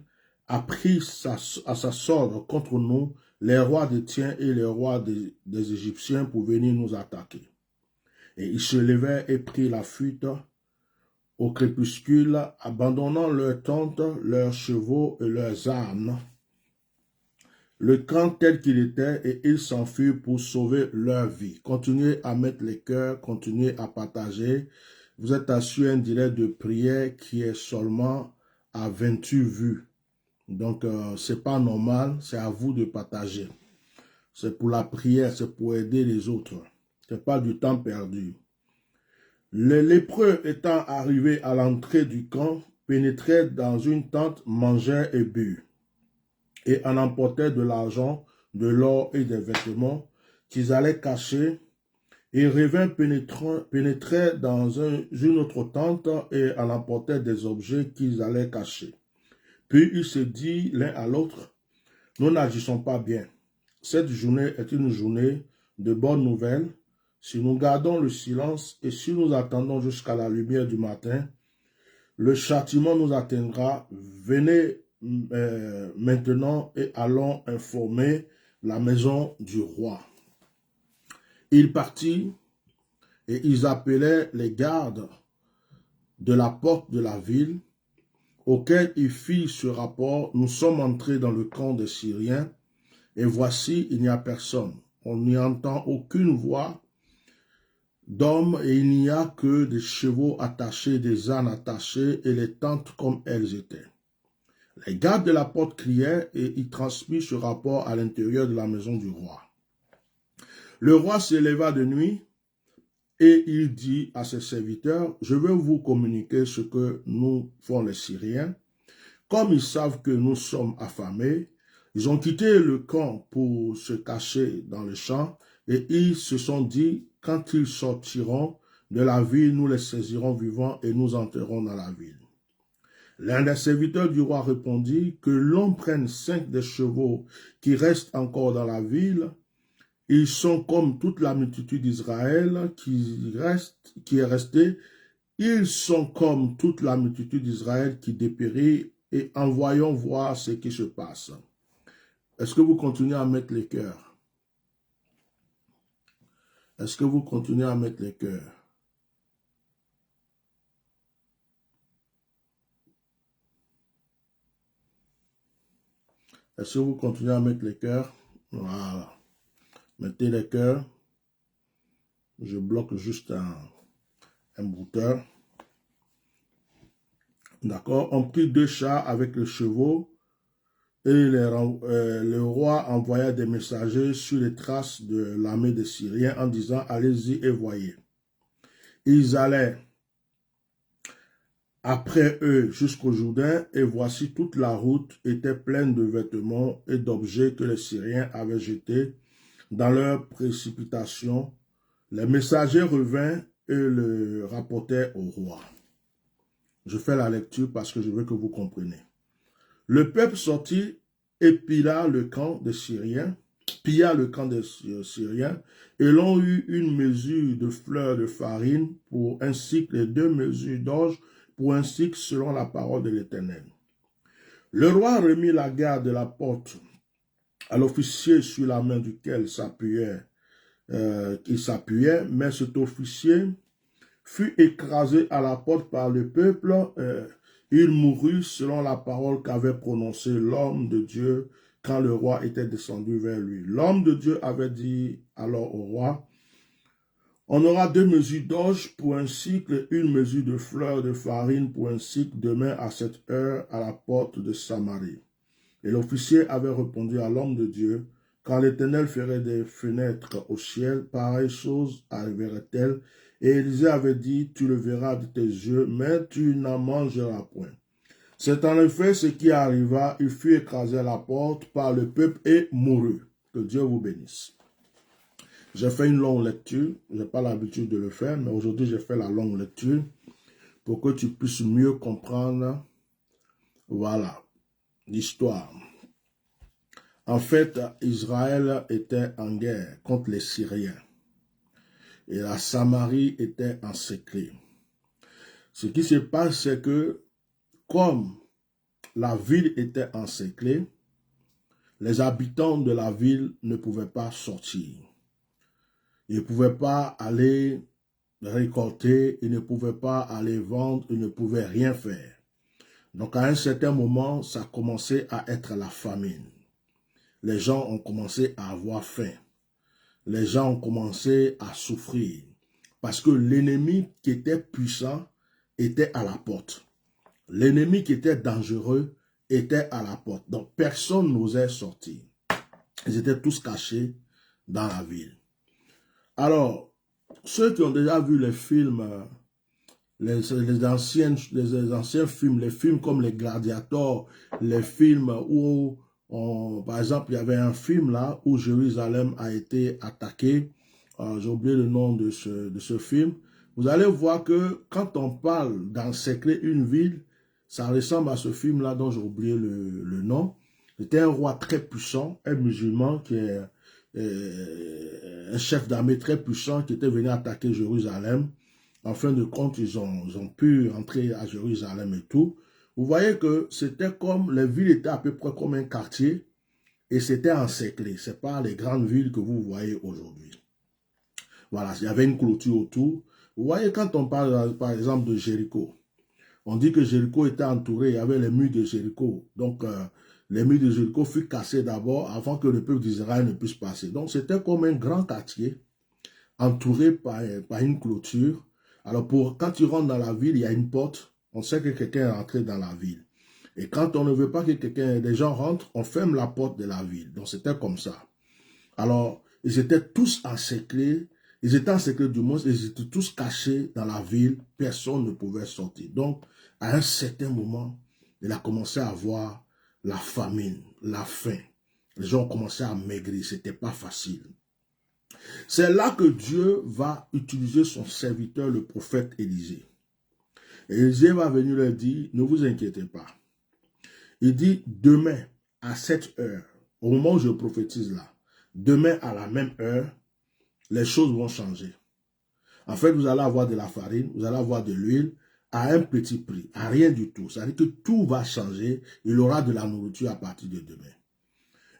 a pris à sa sorte contre nous les rois d'Étiens et les rois des Égyptiens pour venir nous attaquer. » Et ils se levèrent et prirent la fuite au crépuscule, abandonnant leurs tentes, leurs chevaux et leurs ânes, le camp tel qu'il était, et ils s'enfuirent pour sauver leur vie. Continuez à mettre les cœurs, continuez à partager. Vous êtes assis un direct de prière qui est seulement à 28 vues. Donc, c'est pas normal, c'est à vous de partager. C'est pour la prière, c'est pour aider les autres. C'est pas du temps perdu. Les lépreux étant arrivés à l'entrée du camp, pénétraient dans une tente, mangeaient et burent, et en emportaient de l'argent, de l'or et des vêtements qu'ils allaient cacher, et revinrent pénétraient dans une autre tente et en emportaient des objets qu'ils allaient cacher. Puis ils se disent l'un à l'autre, « Nous n'agissons pas bien. Cette journée est une journée de bonnes nouvelles. Si nous gardons le silence et si nous attendons jusqu'à la lumière du matin, le châtiment nous atteindra. Venez maintenant et allons informer la maison du roi. » Ils partirent et ils appelaient les gardes de la porte de la ville, auxquels ils firent ce rapport, « Nous sommes entrés dans le camp des Syriens, et voici, il n'y a personne. On n'y entend aucune voix d'homme, et il n'y a que des chevaux attachés, des ânes attachés, et les tentes comme elles étaient. » Les gardes de la porte crièrent, et ils transmirent ce rapport à l'intérieur de la maison du roi. Le roi se leva de nuit, et il dit à ses serviteurs, « Je veux vous communiquer ce que nous font les Syriens. Comme ils savent que nous sommes affamés, ils ont quitté le camp pour se cacher dans le champ, et ils se sont dit, quand ils sortiront de la ville, nous les saisirons vivants et nous entrerons dans la ville. » L'un des serviteurs du roi répondit, « Que l'on prenne 5 des chevaux qui restent encore dans la ville. Ils sont comme toute la multitude d'Israël qui est restée. Ils sont comme toute la multitude d'Israël qui dépérit, et envoyons voir ce qui se passe. » Est-ce que vous continuez à mettre les cœurs? Est-ce que vous continuez à mettre les cœurs? Est-ce que vous continuez à mettre les cœurs? Voilà. Mettez les cœurs. Je bloque juste un brouteur. D'accord? On prit 2 chars avec les chevaux, et le roi envoya des messagers sur les traces de l'armée des Syriens en disant, « Allez-y et voyez. » Ils allaient après eux jusqu'au Jourdain, et voici toute la route était pleine de vêtements et d'objets que les Syriens avaient jetés dans leur précipitation. Les messagers revinrent et le rapportèrent au roi. Je fais la lecture parce que je veux que vous compreniez. Le peuple sortit et pilla le camp des Syriens, et l'on eut une mesure de fleurs de farine pour un cycle et 2 mesures d'orge pour un cycle selon la parole de l'Éternel. Le roi remit la garde de la porte à l'officier sur la main duquel il s'appuyait, mais cet officier fut écrasé à la porte par le peuple. Il mourut selon la parole qu'avait prononcée l'homme de Dieu quand le roi était descendu vers lui. L'homme de Dieu avait dit alors au roi, on aura 2 mesures d'orge pour un cycle, une mesure de fleurs de farine pour un cycle demain à cette heure à la porte de Samarie. Et l'officier avait répondu à l'homme de Dieu, quand l'Éternel ferait des fenêtres au ciel, pareille chose arriverait-elle. Et Élisée avait dit, tu le verras de tes yeux, mais tu n'en mangeras point. C'est en effet ce qui arriva, il fut écrasé à la porte par le peuple et mourut. Que Dieu vous bénisse. J'ai fait une longue lecture, je n'ai pas l'habitude de le faire, mais aujourd'hui j'ai fait la longue lecture pour que tu puisses mieux comprendre, voilà, l'histoire. En fait, Israël était en guerre contre les Syriens et la Samarie était encerclée. Ce qui se passe, c'est que comme la ville était encerclée, les habitants de la ville ne pouvaient pas sortir. Ils ne pouvaient pas aller récolter, ils ne pouvaient pas aller vendre, ils ne pouvaient rien faire. Donc à un certain moment, ça commençait à être la famine. Les gens ont commencé à avoir faim. Les gens ont commencé à souffrir. Parce que l'ennemi qui était puissant était à la porte. L'ennemi qui était dangereux était à la porte. Donc personne n'osait sortir. Ils étaient tous cachés dans la ville. Alors, ceux qui ont déjà vu les films, les anciens films, les films comme les Gladiators, les films où, par exemple, il y avait un film là où Jérusalem a été attaqué. J'ai oublié le nom de ce film. Vous allez voir que quand on parle d'encercler une ville, ça ressemble à ce film-là dont j'ai oublié le nom. C'était un roi très puissant, un musulman qui est un chef d'armée très puissant qui était venu attaquer Jérusalem. En fin de compte, ils ont pu entrer à Jérusalem et tout. Vous voyez que c'était comme, les villes étaient à peu près comme un quartier et c'était encerclé. Ce n'est pas les grandes villes que vous voyez aujourd'hui. Voilà, il y avait une clôture autour. Vous voyez, quand on parle par exemple de Jéricho, on dit que Jéricho était entouré, il y avait les murs de Jéricho. Donc, les murs de Jéricho furent cassés d'abord avant que le peuple d'Israël ne puisse passer. Donc, c'était comme un grand quartier entouré par une clôture. Alors, quand tu rentres dans la ville, il y a une porte. On sait que quelqu'un est entré dans la ville. Et quand on ne veut pas que des gens rentrent, on ferme la porte de la ville. Donc, c'était comme ça. Alors, ils étaient tous encerclés. Ils étaient encerclés du moins, ils étaient tous cachés dans la ville. Personne ne pouvait sortir. Donc, à un certain moment, il a commencé à avoir la famine, la faim. Les gens ont commencé à maigrir. Ce n'était pas facile. C'est là que Dieu va utiliser son serviteur, le prophète Élisée. Et Élisée va venir leur dire, ne vous inquiétez pas. Il dit, demain, à cette heure, au moment où je prophétise là, demain à la même heure, les choses vont changer. En fait, vous allez avoir de la farine, vous allez avoir de l'huile à un petit prix, à rien du tout. Ça veut dire que tout va changer. Il aura de la nourriture à partir de demain.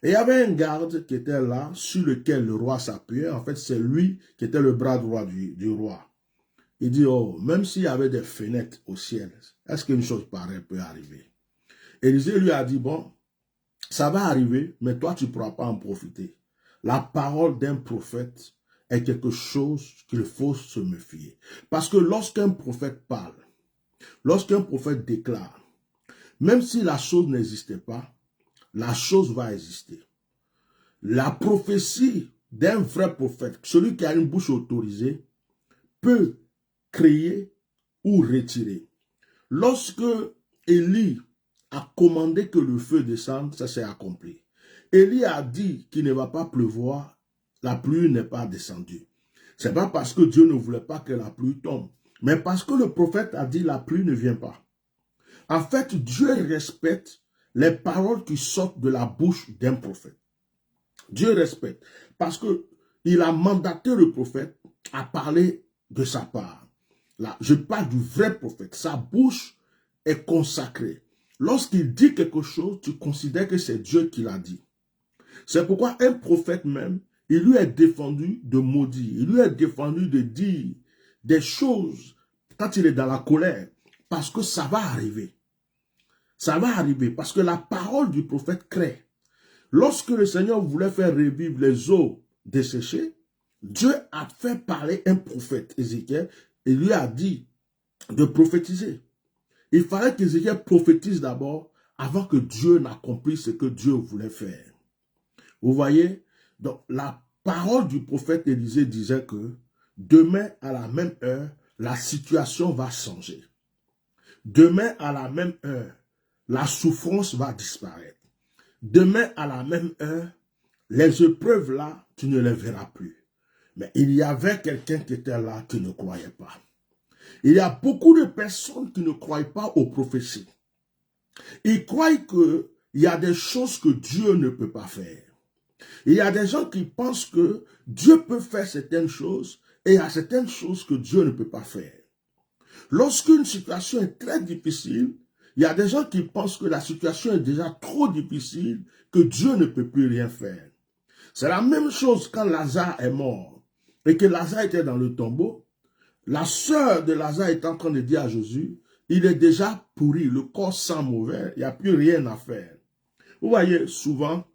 Et il y avait un garde qui était là, sur lequel le roi s'appuyait. En fait, c'est lui qui était le bras droit du roi. Il dit, oh, même s'il y avait des fenêtres au ciel, est-ce qu'une chose pareille peut arriver? Élisée lui a dit, bon, ça va arriver, mais toi, tu ne pourras pas en profiter. La parole d'un prophète est quelque chose qu'il faut se méfier. Parce que lorsqu'un prophète parle, lorsqu'un prophète déclare, même si la chose n'existait pas, la chose va exister. La prophétie d'un vrai prophète, celui qui a une bouche autorisée, peut créer ou retirer. Lorsque Élie a commandé que le feu descende, ça s'est accompli. Élie a dit qu'il ne va pas pleuvoir, la pluie n'est pas descendue. Ce n'est pas parce que Dieu ne voulait pas que la pluie tombe, mais parce que le prophète a dit la pluie ne vient pas. En fait, Dieu respecte les paroles qui sortent de la bouche d'un prophète. Dieu respecte. Parce qu'il a mandaté le prophète à parler de sa part. Là, je parle du vrai prophète. Sa bouche est consacrée. Lorsqu'il dit quelque chose, tu considères que c'est Dieu qui l'a dit. C'est pourquoi un prophète même, il lui est défendu de maudire. Il lui est défendu de dire des choses quand il est dans la colère. Parce que ça va arriver. Ça va arriver. Parce que la parole du prophète crée. Lorsque le Seigneur voulait faire revivre les eaux desséchées, Dieu a fait parler un prophète, Ézéchiel, et lui a dit de prophétiser. Il fallait qu'Ézéchiel prophétise d'abord avant que Dieu n'accomplisse ce que Dieu voulait faire. Vous voyez? Donc, la parole du prophète Élisée disait que demain à la même heure, la situation va changer. Demain à la même heure, la souffrance va disparaître. Demain à la même heure, les épreuves là, tu ne les verras plus. Mais il y avait quelqu'un qui était là qui ne croyait pas. Il y a beaucoup de personnes qui ne croient pas aux prophéties. Ils croient qu'il y a des choses que Dieu ne peut pas faire. Il y a des gens qui pensent que Dieu peut faire certaines choses et il y a certaines choses que Dieu ne peut pas faire. Lorsqu'une situation est très difficile, il y a des gens qui pensent que la situation est déjà trop difficile, que Dieu ne peut plus rien faire. C'est la même chose quand Lazare est mort et que Lazare était dans le tombeau. La sœur de Lazare est en train de dire à Jésus, il est déjà pourri, le corps sent mauvais, il n'y a plus rien à faire. Vous voyez, souvent,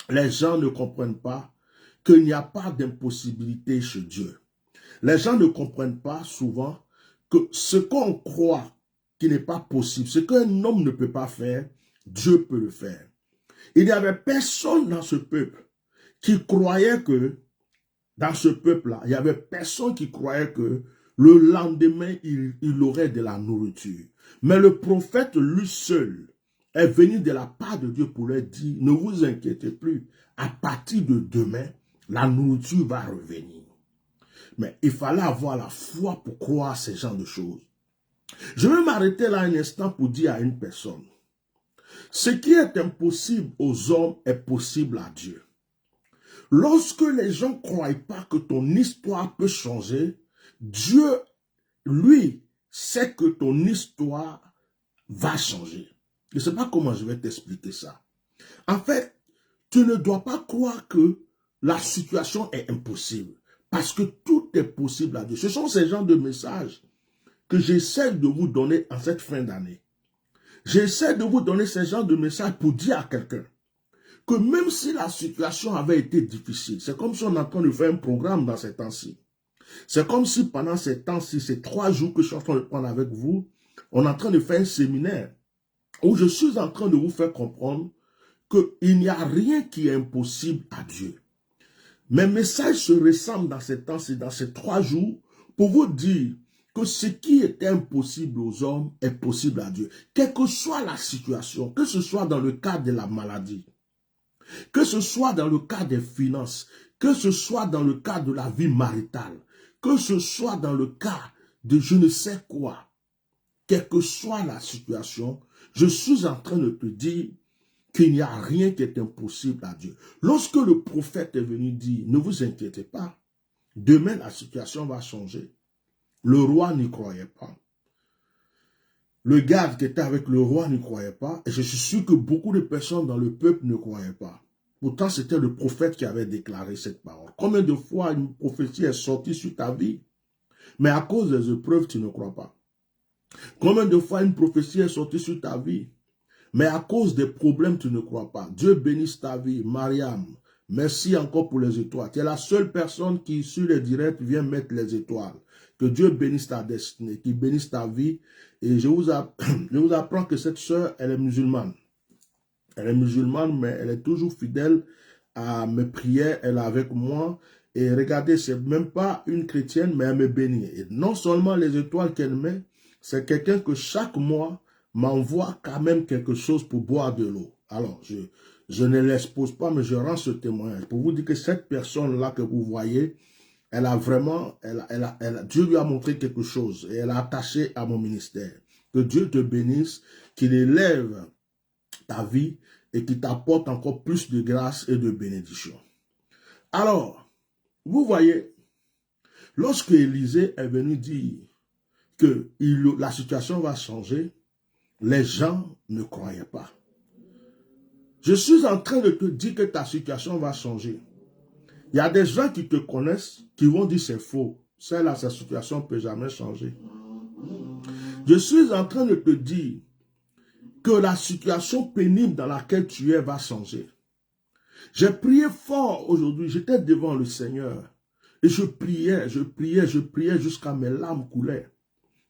les gens ne comprennent pas qu'il n'y a pas d'impossibilité chez Dieu. Les gens ne comprennent pas souvent que ce qu'on croit qui n'est pas possible, ce qu'un homme ne peut pas faire, Dieu peut le faire. Il n'y avait personne dans ce peuple qui croyait que, dans ce peuple-là, il n'y avait personne qui croyait que le lendemain, il aurait de la nourriture. Mais le prophète, lui seul, est venu de la part de Dieu pour leur dire, ne vous inquiétez plus, à partir de demain, la nourriture va revenir. Mais il fallait avoir la foi pour croire ces genres de choses. Je vais m'arrêter là un instant pour dire à une personne, ce qui est impossible aux hommes est possible à Dieu. Lorsque les gens ne croient pas que ton histoire peut changer, Dieu, lui, sait que ton histoire va changer. Je ne sais pas comment je vais t'expliquer ça. En fait, tu ne dois pas croire que la situation est impossible. Parce que tout est possible à Dieu. Ce sont ces genres de messages que j'essaie de vous donner en cette fin d'année. J'essaie de vous donner ces genres de messages pour dire à quelqu'un que même si la situation avait été difficile, c'est comme si on est en train de faire un programme dans ces temps-ci. C'est comme si pendant ces temps-ci, ces 3 jours que je suis en train de prendre avec vous, on est en train de faire un séminaire où je suis en train de vous faire comprendre qu'il n'y a rien qui est impossible à Dieu. Mes messages se ressemblent dans ces temps-ci, dans ces 3 jours, pour vous dire que ce qui est impossible aux hommes est possible à Dieu. Quelle que soit la situation, que ce soit dans le cadre de la maladie, que ce soit dans le cadre des finances, que ce soit dans le cadre de la vie maritale, que ce soit dans le cas de je ne sais quoi, quelle que soit la situation, je suis en train de te dire qu'il n'y a rien qui est impossible à Dieu. Lorsque le prophète est venu dire, ne vous inquiétez pas, demain la situation va changer. Le roi n'y croyait pas. Le garde qui était avec le roi n'y croyait pas. Et je suis sûr que beaucoup de personnes dans le peuple ne croyaient pas. Pourtant, c'était le prophète qui avait déclaré cette parole. Combien de fois une prophétie est sortie sur ta vie, mais à cause des épreuves, tu ne crois pas? Combien de fois une prophétie est sortie sur ta vie, mais à cause des problèmes, tu ne crois pas? Dieu bénisse ta vie, Mariam. Merci encore pour les étoiles. Tu es la seule personne qui, sur les directs, vient mettre les étoiles. Que Dieu bénisse ta destinée, qu'il bénisse ta vie. Et je vous apprends que cette sœur, elle est musulmane. Elle est musulmane, mais elle est toujours fidèle à mes prières. Elle est avec moi. Et regardez, c'est même pas une chrétienne, mais elle me bénit. Et non seulement les étoiles qu'elle met, c'est quelqu'un que chaque mois m'envoie quand même quelque chose pour boire de l'eau. Alors, je ne l'expose pas, mais je rends ce témoignage pour vous dire que cette personne-là que vous voyez, elle a vraiment, Dieu lui a montré quelque chose et elle a attaché à mon ministère. Que Dieu te bénisse, qu'il élève ta vie et qu'il t'apporte encore plus de grâce et de bénédiction. Alors, vous voyez, lorsque Élisée est venu dire que la situation va changer, les gens ne croyaient pas. Je suis en train de te dire que ta situation va changer. Il y a des gens qui te connaissent, qui vont dire c'est faux. Celle-là, sa situation ne peut jamais changer. Je suis en train de te dire que la situation pénible dans laquelle tu es va changer. J'ai prié fort aujourd'hui, j'étais devant le Seigneur. Et je priais jusqu'à mes larmes coulaient.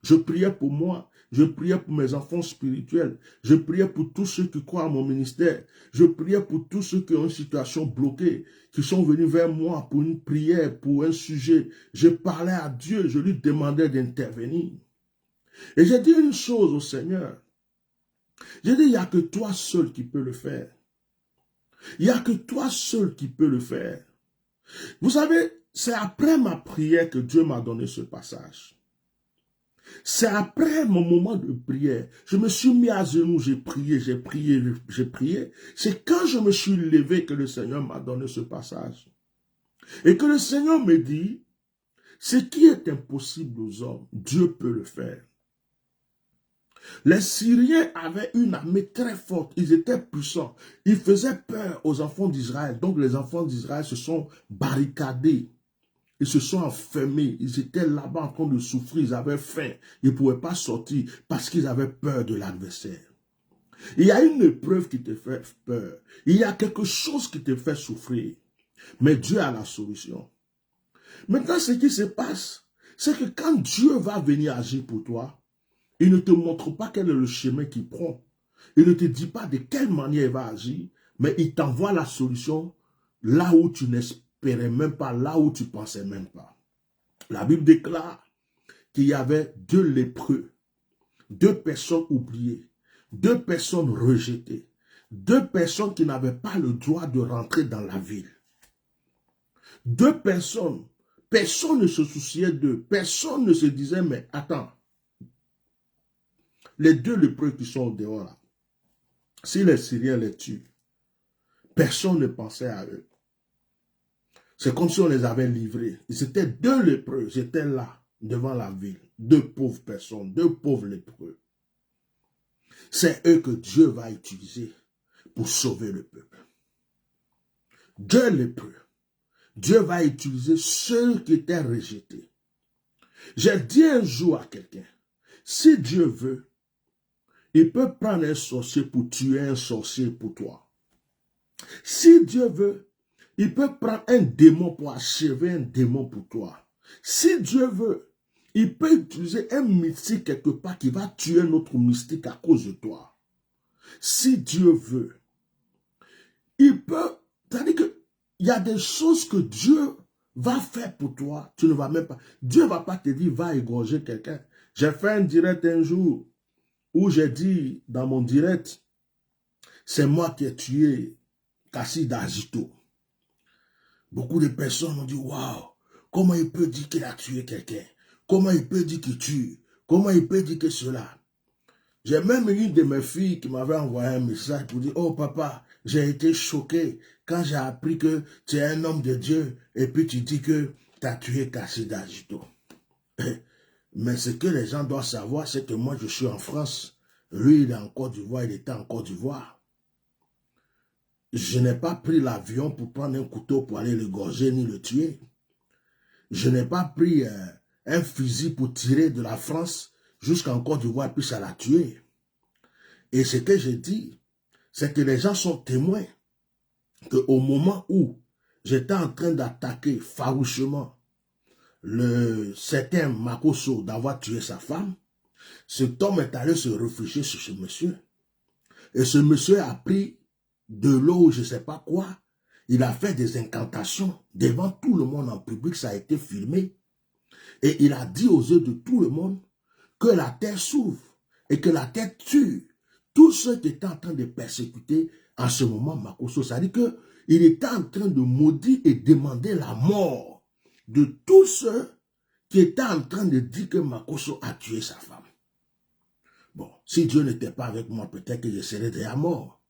Je priais pour moi, je priais pour mes enfants spirituels, je priais pour tous ceux qui croient à mon ministère, je priais pour tous ceux qui ont une situation bloquée, qui sont venus vers moi pour une prière, pour un sujet. Je parlais à Dieu, je lui demandais d'intervenir. Et j'ai dit une chose au Seigneur. J'ai dit, il n'y a que toi seul qui peux le faire. Il n'y a que toi seul qui peux le faire. Vous savez, c'est après ma prière que Dieu m'a donné ce passage. C'est après mon moment de prière. Je me suis mis à genoux, j'ai prié. C'est quand je me suis levé que le Seigneur m'a donné ce passage. Et que le Seigneur me dit, ce qui est impossible aux hommes, Dieu peut le faire. Les Syriens avaient une armée très forte, ils étaient puissants, ils faisaient peur aux enfants d'Israël. Donc les enfants d'Israël se sont barricadés, ils se sont enfermés, ils étaient là-bas en train de souffrir, ils avaient faim, ils ne pouvaient pas sortir parce qu'ils avaient peur de l'adversaire. Il y a une épreuve qui te fait peur, il y a quelque chose qui te fait souffrir, mais Dieu a la solution. Maintenant, ce qui se passe, c'est que quand Dieu va venir agir pour toi, il ne te montre pas quel est le chemin qu'il prend. Il ne te dit pas de quelle manière il va agir, mais il t'envoie la solution là où tu n'espérais même pas, là où tu ne pensais même pas. La Bible déclare qu'il y avait 2 lépreux, 2 personnes oubliées, 2 personnes rejetées, 2 personnes qui n'avaient pas le droit de rentrer dans la ville. 2 personnes, personne ne se souciait d'eux, personne ne se disait, mais attends, les 2 lépreux qui sont au dehors là, si les Syriens les tuent, personne ne pensait à eux. C'est comme si on les avait livrés. Ils étaient 2 lépreux, ils étaient là, devant la ville. 2 pauvres personnes, 2 pauvres lépreux. C'est eux que Dieu va utiliser pour sauver le peuple. 2 lépreux. Dieu va utiliser ceux qui étaient rejetés. J'ai dit un jour à quelqu'un, si Dieu veut, il peut prendre un sorcier pour tuer un sorcier pour toi. Si Dieu veut, il peut prendre un démon pour achever un démon pour toi. Si Dieu veut, il peut utiliser un mystique quelque part qui va tuer notre mystique à cause de toi. Si Dieu veut, il peut, c'est-à-dire qu'il y a des choses que Dieu va faire pour toi, tu ne vas même pas, Dieu ne va pas te dire, va égorger quelqu'un. J'ai fait un direct un jour, où j'ai dit dans mon direct, c'est moi qui ai tué Kassid Agito. Beaucoup de personnes ont dit, waouh, comment il peut dire qu'il a tué quelqu'un? Comment il peut dire qu'il tue? Comment il peut dire que cela? J'ai même une de mes filles qui m'avait envoyé un message pour dire, oh papa, j'ai été choqué quand j'ai appris que tu es un homme de Dieu et puis tu dis que tu as tué Kassid Agito. Mais ce que les gens doivent savoir, c'est que moi je suis en France. Lui, il est en Côte d'Ivoire, il était en Côte d'Ivoire. Je n'ai pas pris l'avion pour prendre un couteau pour aller l'égorger ni le tuer. Je n'ai pas pris un fusil pour tirer de la France jusqu'en Côte d'Ivoire puis ça l'a tué. Et ce que j'ai dit, c'est que les gens sont témoins qu'au moment où j'étais en train d'attaquer farouchement le certain Makosso d'avoir tué sa femme, cet homme est allé se réfugier sur ce monsieur. Et ce monsieur a pris de l'eau, je ne sais pas quoi. Il a fait des incantations devant tout le monde en public, ça a été filmé. Et il a dit aux yeux de tout le monde que la terre s'ouvre et que la terre tue tous ceux qui étaient en train de persécuter en ce moment Makosso. C'est-à-dire qu'il était en train de maudire et demander la mort de tous ceux qui étaient en train de dire que Makosso a tué sa femme. Bon, si Dieu n'était pas avec moi, peut-être que je serais déjà mort.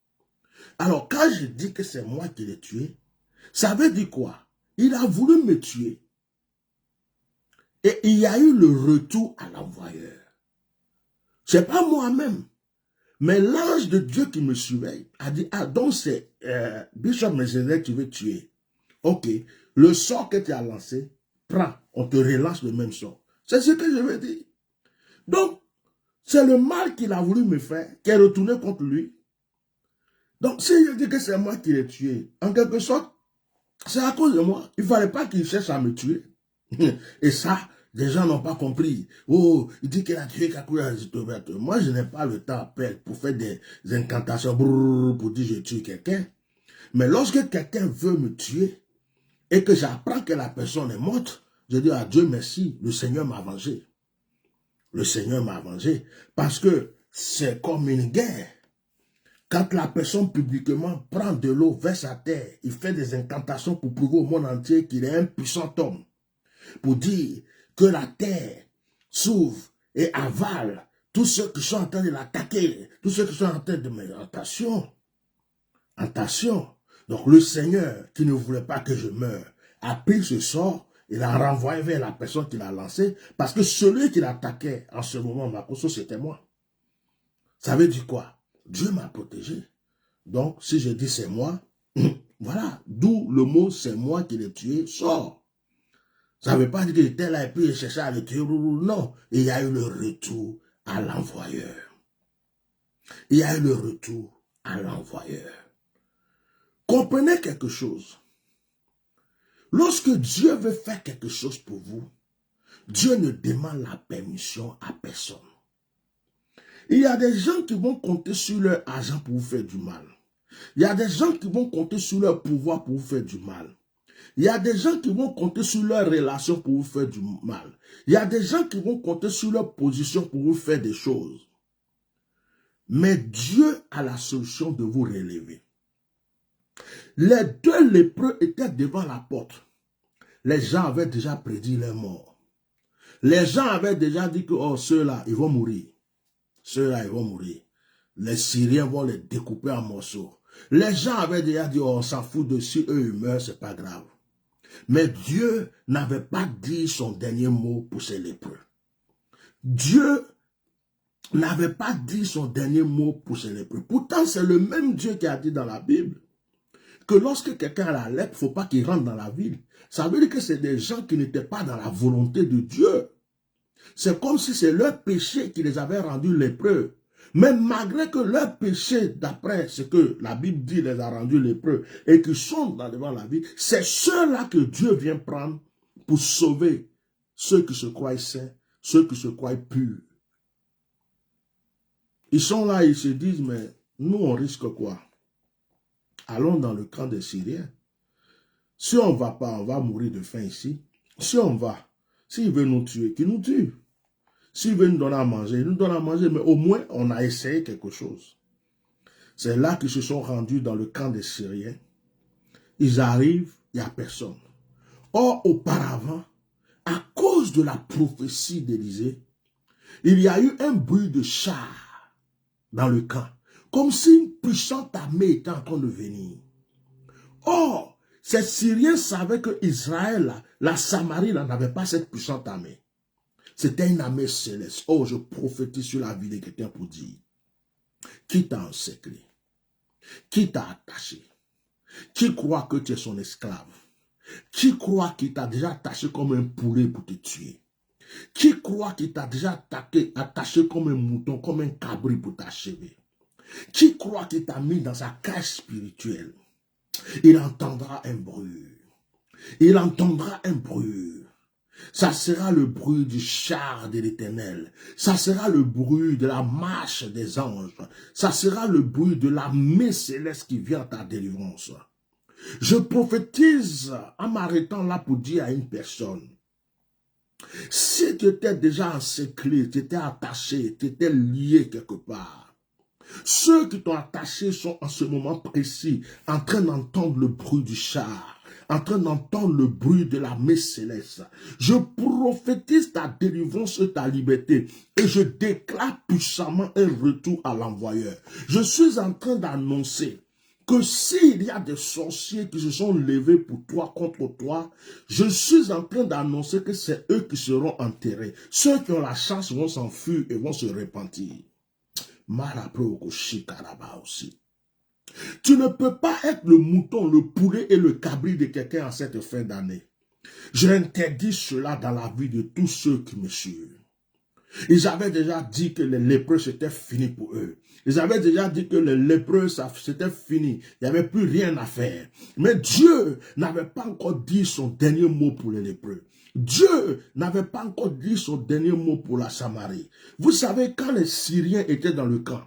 Alors, quand je dis que c'est moi qui l'ai tué, ça veut dire quoi? Il a voulu me tuer. Et il y a eu le retour à l'envoyeur. C'est pas moi-même. Mais l'ange de Dieu qui me suivait a dit, ah, donc c'est Bishop Melchizedek que tu veux tuer. Ok, le sort que tu as lancé, prends, on te relance le même sort. C'est ce que je veux dire. Donc, c'est le mal qu'il a voulu me faire, qui est retourné contre lui. Donc, si je dis que c'est moi qui l'ai tué, en quelque sorte, c'est à cause de moi. Il ne fallait pas qu'il cherche à me tuer. Et ça, des gens n'ont pas compris. Oh, il dit qu'il a tué Kakuya Zitoberto. Moi, je n'ai pas le temps pour faire des incantations pour dire je tue quelqu'un. Mais lorsque quelqu'un veut me tuer et que j'apprends que la personne est morte, je dis à Dieu merci, le Seigneur m'a vengé. Le Seigneur m'a vengé. Parce que c'est comme une guerre. Quand la personne publiquement prend de l'eau vers sa terre, il fait des incantations pour prouver au monde entier qu'il est un puissant homme. Pour dire que la terre s'ouvre et avale tous ceux qui sont en train de l'attaquer, tous ceux qui sont en train de me... Attention. Donc le Seigneur, qui ne voulait pas que je meure, a pris ce sort et l'a renvoyé vers la personne qui l'a lancé, parce que celui qui l'attaquait en ce moment, Makoso, c'était moi. Ça veut dire quoi? Dieu m'a protégé. Donc, si je dis c'est moi, voilà, d'où le mot c'est moi qui l'ai tué, sort. Ça ne veut pas dire qu'il était là et puis il cherchait à le tuer, non. Il y a eu le retour à l'envoyeur. Il y a eu le retour à l'envoyeur. Comprenez quelque chose. Lorsque Dieu veut faire quelque chose pour vous, Dieu ne demande la permission à personne. Il y a des gens qui vont compter sur leur argent pour vous faire du mal. Il y a des gens qui vont compter sur leur pouvoir pour vous faire du mal. Il y a des gens qui vont compter sur leur relation pour vous faire du mal. Il y a des gens qui vont compter sur leur position pour vous faire des choses. Mais Dieu a la solution de vous relever. Les deux lépreux étaient devant la porte. Les gens avaient déjà prédit leur mort. Les gens avaient déjà dit que oh, ceux-là, ils vont mourir. Ceux-là, ils vont mourir. Les Syriens vont les découper en morceaux. Les gens avaient déjà dit, oh, on s'en fout de si eux ils meurent, c'est pas grave. Mais Dieu n'avait pas dit son dernier mot pour ces lépreux. Dieu n'avait pas dit son dernier mot pour ces lépreux. Pourtant, c'est le même Dieu qui a dit dans la Bible que lorsque quelqu'un a la lèpre, il ne faut pas qu'il rentre dans la ville. Ça veut dire que c'est des gens qui n'étaient pas dans la volonté de Dieu. C'est comme si c'est leur péché qui les avait rendus lépreux. Mais malgré que leur péché, d'après ce que la Bible dit, les a rendus lépreux et qui sont devant la vie, c'est ceux-là que Dieu vient prendre pour sauver ceux qui se croient saints, ceux qui se croient purs. Ils sont là, ils se disent, mais nous on risque quoi? Allons dans le camp des Syriens. Si on ne va pas, on va mourir de faim ici. Si on va, s'il veut nous tuer, qu'il nous tue. S'il veut nous donner à manger, il nous donne à manger, mais au moins on a essayé quelque chose. C'est là qu'ils se sont rendus dans le camp des Syriens. Ils arrivent, il n'y a personne. Or, auparavant, à cause de la prophétie d'Élisée, il y a eu un bruit de chars dans le camp, comme si une puissante armée était en train de venir. Or, ces Syriens savaient que Israël, la Samarie, n'avait pas cette puissante armée. C'était une armée céleste. Oh, je prophétise sur la vie de quelqu'un pour dire, qui t'a encerclé? Qui t'a attaché? Qui croit que tu es son esclave? Qui croit qu'il t'a déjà attaché comme un poulet pour te tuer? Qui croit qu'il t'a déjà attaché comme un mouton, comme un cabri pour t'achever? Qui croit qu'il t'a mis dans sa cage spirituelle? Il entendra un bruit. Il entendra un bruit. Ça sera le bruit du char de l'Éternel. Ça sera le bruit de la marche des anges. Ça sera le bruit de l'armée céleste qui vient à ta délivrance. Je prophétise en m'arrêtant là pour dire à une personne, si tu étais déjà encerclé, tu étais attaché, tu étais lié quelque part, ceux qui t'ont attaché sont en ce moment précis en train d'entendre le bruit du char, en train d'entendre le bruit de la messe céleste. Je prophétise ta délivrance et ta liberté et je déclare puissamment un retour à l'envoyeur. Je suis en train d'annoncer que s'il y a des sorciers qui se sont levés pour toi, contre toi, je suis en train d'annoncer que c'est eux qui seront enterrés. Ceux qui ont la chance vont s'enfuir et vont se repentir. Aussi. Tu ne peux pas être le mouton, le poulet et le cabri de quelqu'un en cette fin d'année. J'interdis cela dans la vie de tous ceux qui me suivent. Ils avaient déjà dit que les lépreux, c'était fini pour eux. Ils avaient déjà dit que les lépreux, c'était fini. Il n'y avait plus rien à faire. Mais Dieu n'avait pas encore dit son dernier mot pour les lépreux. Dieu n'avait pas encore dit son dernier mot pour la Samarie. Vous savez, quand les Syriens étaient dans le camp,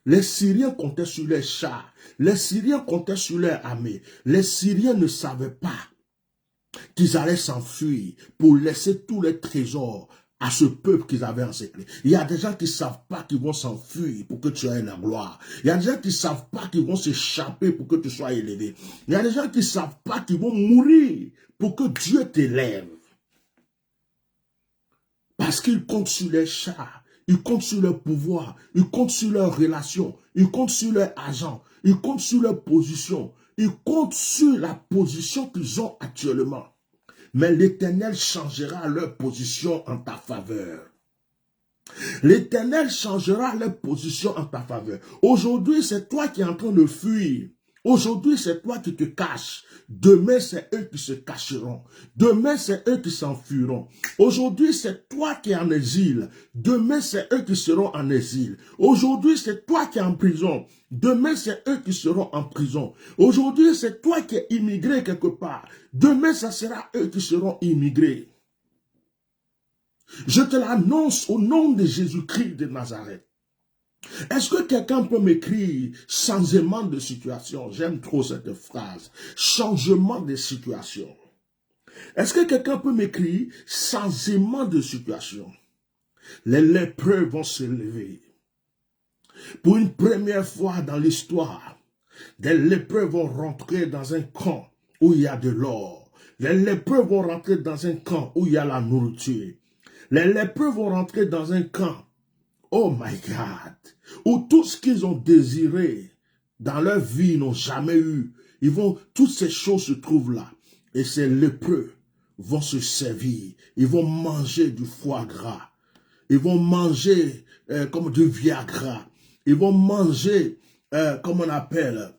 les Syriens comptaient sur les chars. Les Syriens comptaient sur leur armée. Les Syriens ne savaient pas qu'ils allaient s'enfuir pour laisser tous les trésors à ce peuple qu'ils avaient encerclé. Il y a des gens qui ne savent pas qu'ils vont s'enfuir pour que tu aies la gloire. Il y a des gens qui ne savent pas qu'ils vont s'échapper pour que tu sois élevé. Il y a des gens qui ne savent pas qu'ils vont mourir pour que Dieu t'élève. Parce qu'ils comptent sur les chars, ils comptent sur leur pouvoir, ils comptent sur leurs relations, ils comptent sur leur argent, ils comptent sur leur position, ils comptent sur la position qu'ils ont actuellement. Mais l'Éternel changera leur position en ta faveur. L'Éternel changera leur position en ta faveur. Aujourd'hui, c'est toi qui es en train de fuir. Aujourd'hui, c'est toi qui te caches. Demain, c'est eux qui se cacheront. Demain, c'est eux qui s'enfuiront. Aujourd'hui, c'est toi qui es en exil. Demain, c'est eux qui seront en exil. Aujourd'hui, c'est toi qui es en prison. Demain, c'est eux qui seront en prison. Aujourd'hui, c'est toi qui es immigré quelque part. Demain, ça sera eux qui seront immigrés. Je te l'annonce au nom de Jésus-Christ de Nazareth. Est-ce que quelqu'un peut m'écrire changement de situation? J'aime trop cette phrase. Changement de situation. Est-ce que quelqu'un peut m'écrire changement de situation? Les lépreux vont se lever. Pour une première fois dans l'histoire, des lépreux vont rentrer dans un camp où il y a de l'or. Les lépreux vont rentrer dans un camp où il y a la nourriture. Les lépreux vont rentrer dans un camp, oh my God, où tout ce qu'ils ont désiré dans leur vie, ils n'ont jamais eu. Toutes ces choses se trouvent là. Et ces lépreux vont se servir. Ils vont manger du foie gras. Ils vont manger comme du Viagra. Ils vont manger, comme on appelle,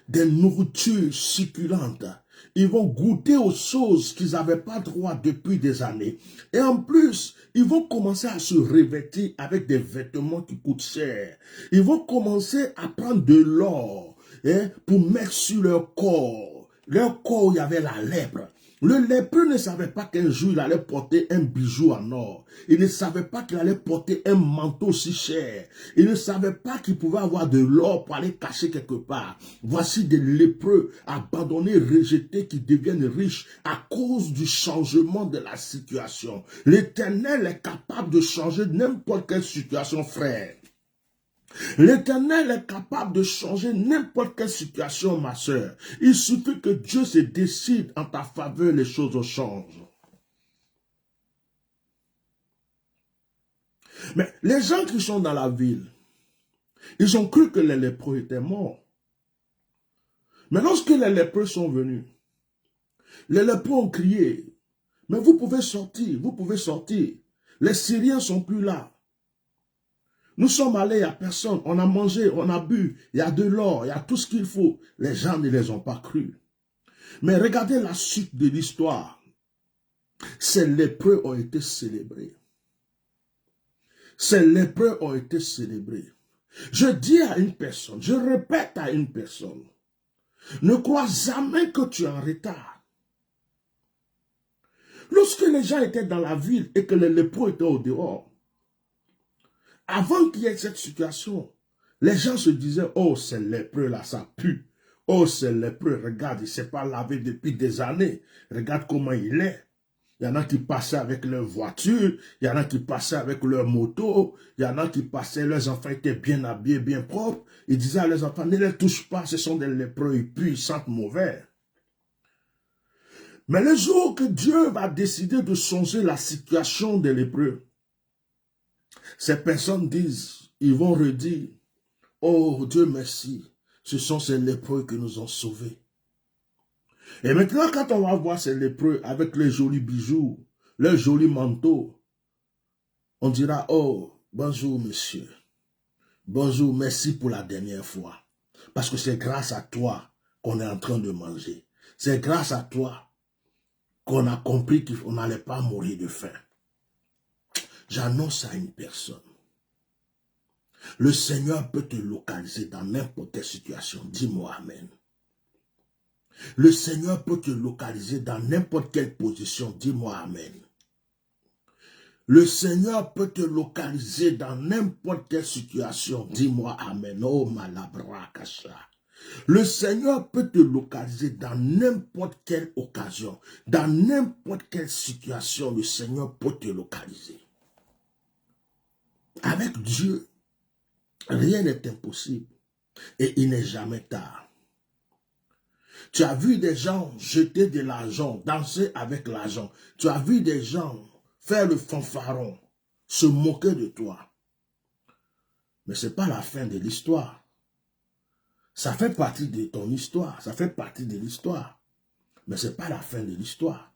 des nourritures succulentes. Ils vont goûter aux choses qu'ils n'avaient pas droit depuis des années. Et en plus, ils vont commencer à se revêtir avec des vêtements qui coûtent cher. Ils vont commencer à prendre de l'or pour mettre sur leur corps. Leur corps, il y avait la lèpre. Le lépreux ne savait pas qu'un jour il allait porter un bijou en or. Il ne savait pas qu'il allait porter un manteau si cher. Il ne savait pas qu'il pouvait avoir de l'or pour aller cacher quelque part. Voici des lépreux abandonnés, rejetés, qui deviennent riches à cause du changement de la situation. L'Éternel est capable de changer n'importe quelle situation, frère. L'Éternel est capable de changer n'importe quelle situation, ma soeur. Il suffit que Dieu se décide en ta faveur, les choses changent. Mais les gens qui sont dans la ville, ils ont cru que les lépreux étaient morts. Mais lorsque les lépreux sont venus, les lépreux ont crié, mais vous pouvez sortir, vous pouvez sortir. Les Syriens ne sont plus là. Nous sommes allés, il n'y a personne, on a mangé, on a bu, il y a de l'or, il y a tout ce qu'il faut. Les gens ne les ont pas cru. Mais regardez la suite de l'histoire. Ces lépreux ont été célébrés. Ces lépreux ont été célébrés. Je dis à une personne, je répète à une personne, ne crois jamais que tu es en retard. Lorsque les gens étaient dans la ville et que les lépreux étaient au dehors, avant qu'il y ait cette situation, les gens se disaient, oh, c'est lépreux là, ça pue. Oh, c'est lépreux, regarde, il ne s'est pas lavé depuis des années. Regarde comment il est. Il y en a qui passaient avec leur voiture, il y en a qui passaient avec leur moto, il y en a qui passaient, leurs enfants étaient bien habillés, bien propres. Ils disaient à leurs enfants, ne les touche pas, ce sont des lépreux, ils puent, ils sentent mauvais. Mais le jour que Dieu va décider de changer la situation des lépreux, ces personnes disent, ils vont redire, oh Dieu merci, ce sont ces lépreux qui nous ont sauvés. Et maintenant, quand on va voir ces lépreux avec les jolis bijoux, leurs jolis manteaux, on dira, oh, bonjour monsieur, bonjour, merci pour la dernière fois. Parce que c'est grâce à toi qu'on est en train de manger. C'est grâce à toi qu'on a compris qu'on n'allait pas mourir de faim. J'annonce à une personne. Le Seigneur peut te localiser dans n'importe quelle situation. Dis-moi amen. Le Seigneur peut te localiser dans n'importe quelle position. Dis-moi amen. Le Seigneur peut te localiser dans n'importe quelle situation. Dis-moi amen. Oh malabrakasha. Le Seigneur peut te localiser dans n'importe quelle occasion. Dans n'importe quelle situation, le Seigneur peut te localiser. Avec Dieu, rien n'est impossible. Et il n'est jamais tard. Tu as vu des gens jeter de l'argent, danser avec l'argent. Tu as vu des gens faire le fanfaron, se moquer de toi. Mais ce n'est pas la fin de l'histoire. Ça fait partie de ton histoire. Ça fait partie de l'histoire. Mais ce n'est pas la fin de l'histoire.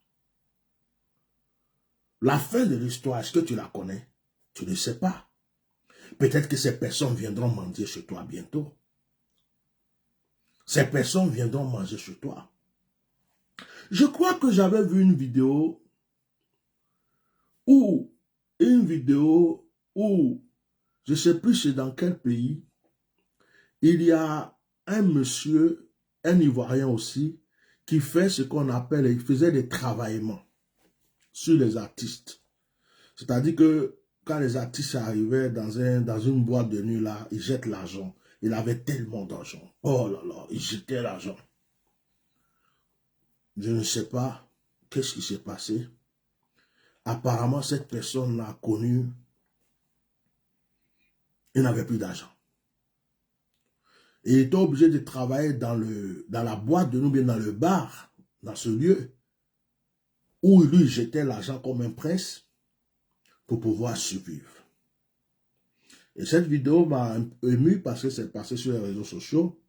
La fin de l'histoire, est-ce que tu la connais? Tu ne sais pas. Peut-être que ces personnes viendront manger chez toi bientôt. Ces personnes viendront manger chez toi. Je crois que j'avais vu une vidéo où, je ne sais plus c'est dans quel pays, il y a un monsieur, un Ivoirien aussi, qui fait ce qu'on appelle, il faisait des travaillements sur les artistes. C'est-à-dire que quand les artistes arrivaient dans une boîte de nuit là, ils jettent l'argent. Il avait tellement d'argent. Oh là là, il jetait l'argent. Je ne sais pas qu'est-ce qui s'est passé. Apparemment, cette personne l'a connu. Il n'avait plus d'argent. Et il était obligé de travailler dans la boîte de nuit, bien dans le bar, dans ce lieu, où lui jetait l'argent comme un prince pour pouvoir survivre. Et cette vidéo m'a ému parce que c'est passé sur les réseaux sociaux.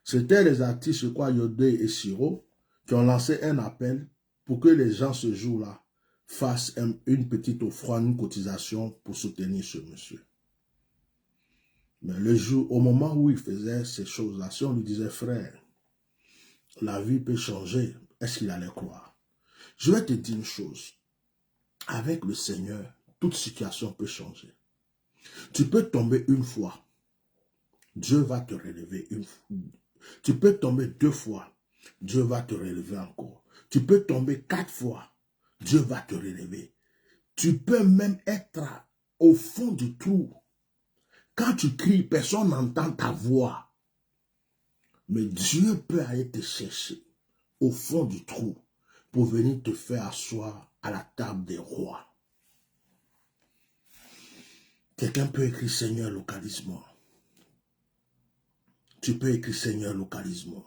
C'était les artistes, je crois, Yodé et Siro, qui ont lancé un appel pour que les gens ce jour-là fassent une petite offrande, une cotisation pour soutenir ce monsieur. Mais le jour, au moment où il faisait ces choses-là, si on lui disait, frère, la vie peut changer, est-ce qu'il allait croire? Je vais te dire une chose. Avec le Seigneur, toute situation peut changer. Tu peux tomber une fois, Dieu va te relever une fois. Tu peux tomber 2 fois, Dieu va te relever encore. Tu peux tomber 4 fois, Dieu va te relever. Tu peux même être au fond du trou. Quand tu cries, personne n'entend ta voix. Mais Dieu peut aller te chercher au fond du trou pour venir te faire asseoir à la table des rois. Quelqu'un peut écrire Seigneur, localise-moi. Tu peux écrire Seigneur, localise-moi.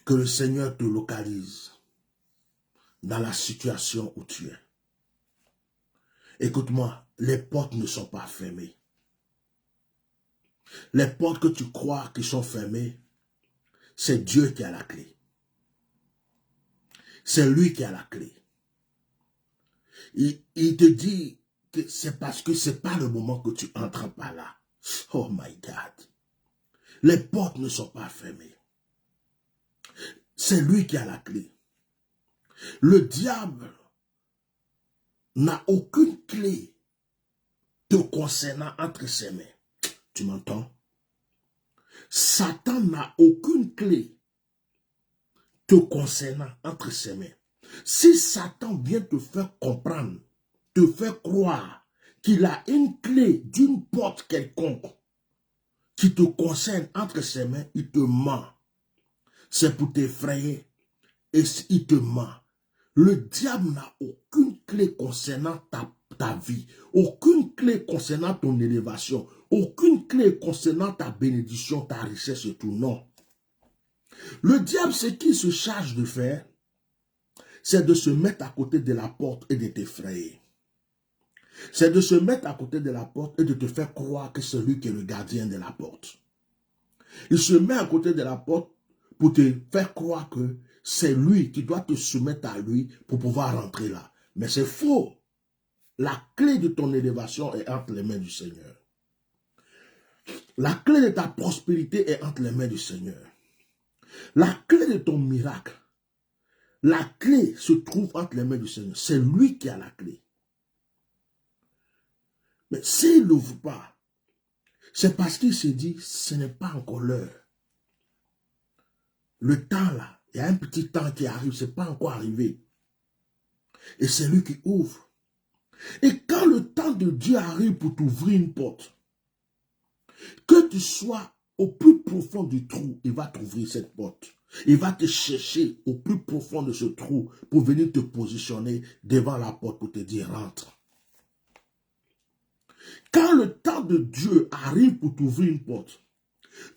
Que le Seigneur te localise dans la situation où tu es. Écoute-moi, les portes ne sont pas fermées. Les portes que tu crois qui sont fermées, c'est Dieu qui a la clé. C'est lui qui a la clé. Il te dit que c'est parce que ce n'est pas le moment que tu entres par là. Oh my God. Les portes ne sont pas fermées. C'est lui qui a la clé. Le diable n'a aucune clé te concernant entre ses mains. Tu m'entends? Satan n'a aucune clé te concernant entre ses mains. Si Satan vient te faire comprendre, te faire croire qu'il a une clé d'une porte quelconque qui te concerne entre ses mains, il te ment. C'est pour t'effrayer et il te ment. Le diable n'a aucune clé concernant ta vie, aucune clé concernant ton élévation, aucune clé concernant ta bénédiction, ta richesse et tout. Non. Le diable, ce qu'il se charge de faire, c'est de se mettre à côté de la porte et de t'effrayer. C'est de se mettre à côté de la porte et de te faire croire que c'est lui qui est le gardien de la porte. Il se met à côté de la porte pour te faire croire que c'est lui qui doit te soumettre à lui pour pouvoir rentrer là. Mais c'est faux. La clé de ton élévation est entre les mains du Seigneur. La clé de ta prospérité est entre les mains du Seigneur. La clé de ton miracle, la clé se trouve entre les mains du Seigneur. C'est lui qui a la clé. Mais s'il n'ouvre pas, c'est parce qu'il se dit, ce n'est pas encore l'heure. Le temps là, il y a un petit temps qui arrive, ce n'est pas encore arrivé. Et c'est lui qui ouvre. Et quand le temps de Dieu arrive pour t'ouvrir une porte, que tu sois au plus profond du trou, il va t'ouvrir cette porte. Il va te chercher au plus profond de ce trou pour venir te positionner devant la porte pour te dire rentre. Quand le temps de Dieu arrive pour t'ouvrir une porte,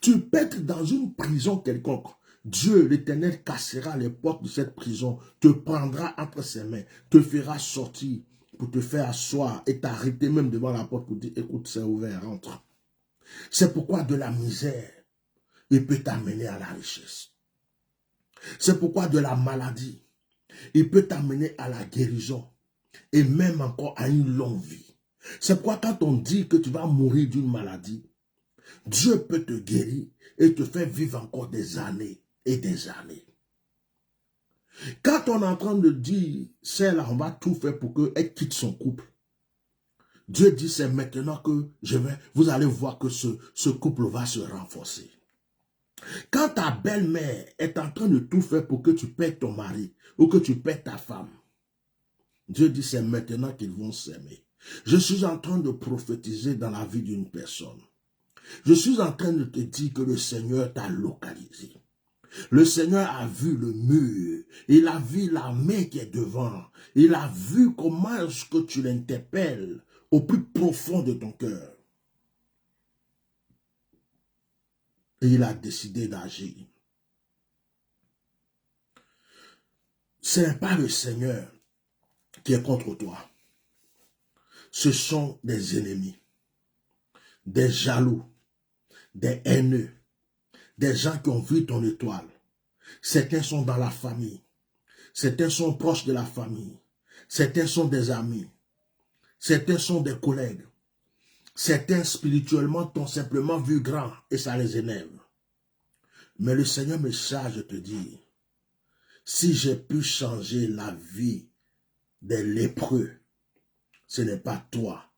tu peux être dans une prison quelconque. Dieu, l'Éternel, cassera les portes de cette prison, te prendra entre ses mains, te fera sortir pour te faire asseoir et t'arrêter même devant la porte pour dire, écoute, c'est ouvert, rentre. C'est pourquoi de la misère, il peut t'amener à la richesse. C'est pourquoi de la maladie, il peut t'amener à la guérison et même encore à une longue vie. C'est pourquoi quand on dit que tu vas mourir d'une maladie, Dieu peut te guérir et te faire vivre encore des années et des années. Quand on est en train de dire, c'est là, on va tout faire pour qu'elle quitte son couple. Dieu dit, c'est maintenant que vous allez voir que ce couple va se renforcer. Quand ta belle-mère est en train de tout faire pour que tu perdes ton mari ou que tu perdes ta femme, Dieu dit, c'est maintenant qu'ils vont s'aimer. Je suis en train de prophétiser dans la vie d'une personne. Je suis en train de te dire que le Seigneur t'a localisé. Le Seigneur a vu le mur. Il a vu la main qui est devant. Il a vu comment est-ce que tu l'interpelles au plus profond de ton cœur. Et il a décidé d'agir. Ce n'est pas le Seigneur qui est contre toi. Ce sont des ennemis, des jaloux, des haineux, des gens qui ont vu ton étoile. Certains sont dans la famille. Certains sont proches de la famille. Certains sont des amis. Certains sont des collègues. Certains spirituellement t'ont simplement vu grand et ça les énerve. Mais le Seigneur me charge de te dire, si j'ai pu changer la vie des lépreux, ce n'est pas toi.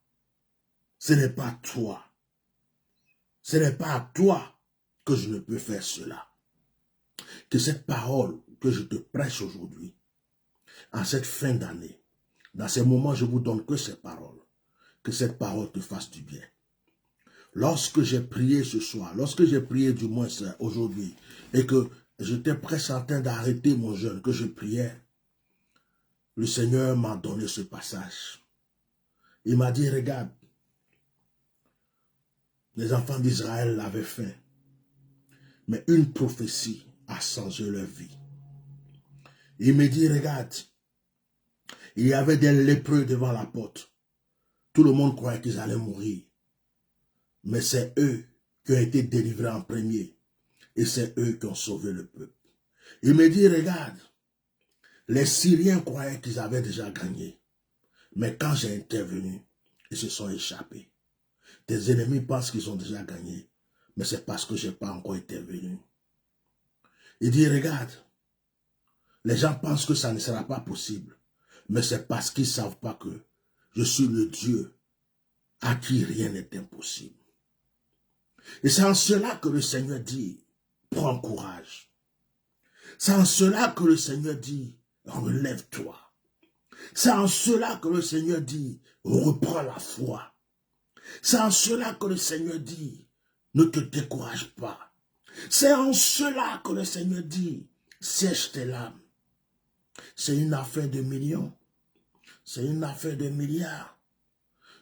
Ce n'est pas toi. Ce n'est pas à toi que je ne peux faire cela. Que cette parole que je te prêche aujourd'hui, en cette fin d'année, dans ces moments, je vous donne que ces paroles. Que cette parole te fasse du bien. Lorsque j'ai prié ce soir, lorsque j'ai prié du moins aujourd'hui, et que j'étais presque en train d'arrêter mon jeûne, que je priais, le Seigneur m'a donné ce passage. Il m'a dit, regarde, les enfants d'Israël avaient faim, mais une prophétie a changé leur vie. Il me dit, regarde, il y avait des lépreux devant la porte. Tout le monde croyait qu'ils allaient mourir. Mais c'est eux qui ont été délivrés en premier. Et c'est eux qui ont sauvé le peuple. Il me dit, regarde, les Syriens croyaient qu'ils avaient déjà gagné. Mais quand j'ai intervenu, ils se sont échappés. Tes ennemis pensent qu'ils ont déjà gagné. Mais c'est parce que je n'ai pas encore intervenu. Il dit, regarde, les gens pensent que ça ne sera pas possible. Mais c'est parce qu'ils ne savent pas que je suis le Dieu à qui rien n'est impossible. Et c'est en cela que le Seigneur dit, prends courage. C'est en cela que le Seigneur dit, relève-toi. C'est en cela que le Seigneur dit, reprends la foi. C'est en cela que le Seigneur dit, ne te décourage pas. C'est en cela que le Seigneur dit, sèche tes larmes. C'est une affaire de millions. C'est une affaire de milliards.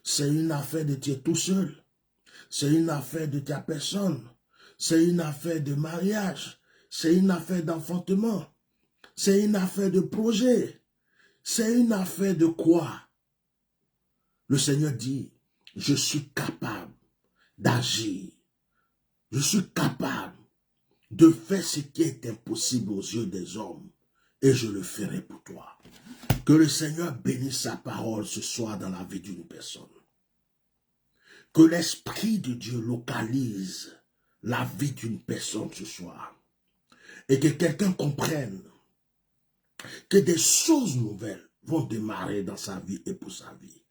C'est une affaire de tu es tout seul. C'est une affaire de ta personne. C'est une affaire de mariage. c'est une affaire d'enfantement. C'est une affaire de projet. C'est une affaire de quoi? Le Seigneur dit, je suis capable d'agir. Je suis capable de faire ce qui est impossible aux yeux des hommes. Et je le ferai pour toi. Que le Seigneur bénisse sa parole ce soir dans la vie d'une personne. Que l'Esprit de Dieu localise la vie d'une personne ce soir. Et que quelqu'un comprenne que des choses nouvelles vont démarrer dans sa vie et pour sa vie.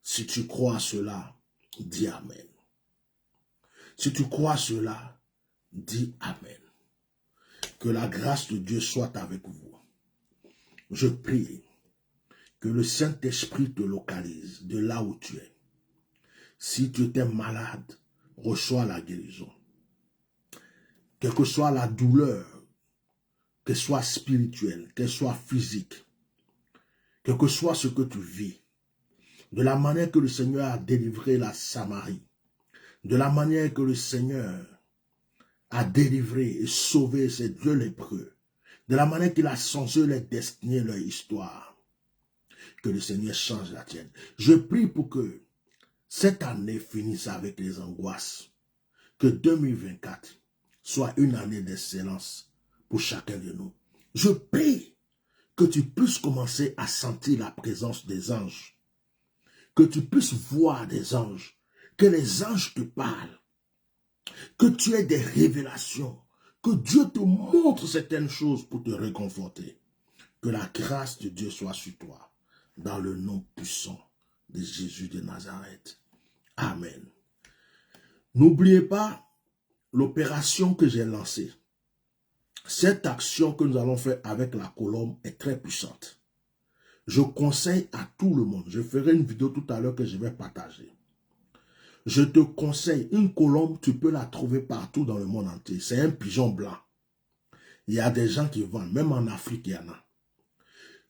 Si tu crois cela, dis Amen. Si tu crois cela, dis Amen. Que la grâce de Dieu soit avec vous. Je prie que le Saint-Esprit te localise de là où tu es. Si tu étais malade, reçois la guérison. Quelle que soit la douleur, qu'elle soit spirituelle, qu'elle soit physique, quel que soit ce que tu vis, de la manière que le Seigneur a délivré la Samarie, de la manière que le Seigneur a délivré et sauvé ces deux lépreux, de la manière qu'il a changé les destinées, leur histoire, que le Seigneur change la tienne. Je prie pour que cette année finisse avec les angoisses, que 2024 soit une année d'excellence pour chacun de nous. Je prie que tu puisses commencer à sentir la présence des anges, que tu puisses voir des anges, que les anges te parlent, que tu aies des révélations, que Dieu te montre certaines choses pour te réconforter. Que la grâce de Dieu soit sur toi, dans le nom puissant de Jésus de Nazareth. Amen. N'oubliez pas l'opération que j'ai lancée. Cette action que nous allons faire avec la colombe est très puissante. Je conseille à tout le monde, je ferai une vidéo tout à l'heure que je vais partager. Je te conseille, une colombe, tu peux la trouver partout dans le monde entier. C'est un pigeon blanc. Il y a des gens qui vendent, même en Afrique, il y en a.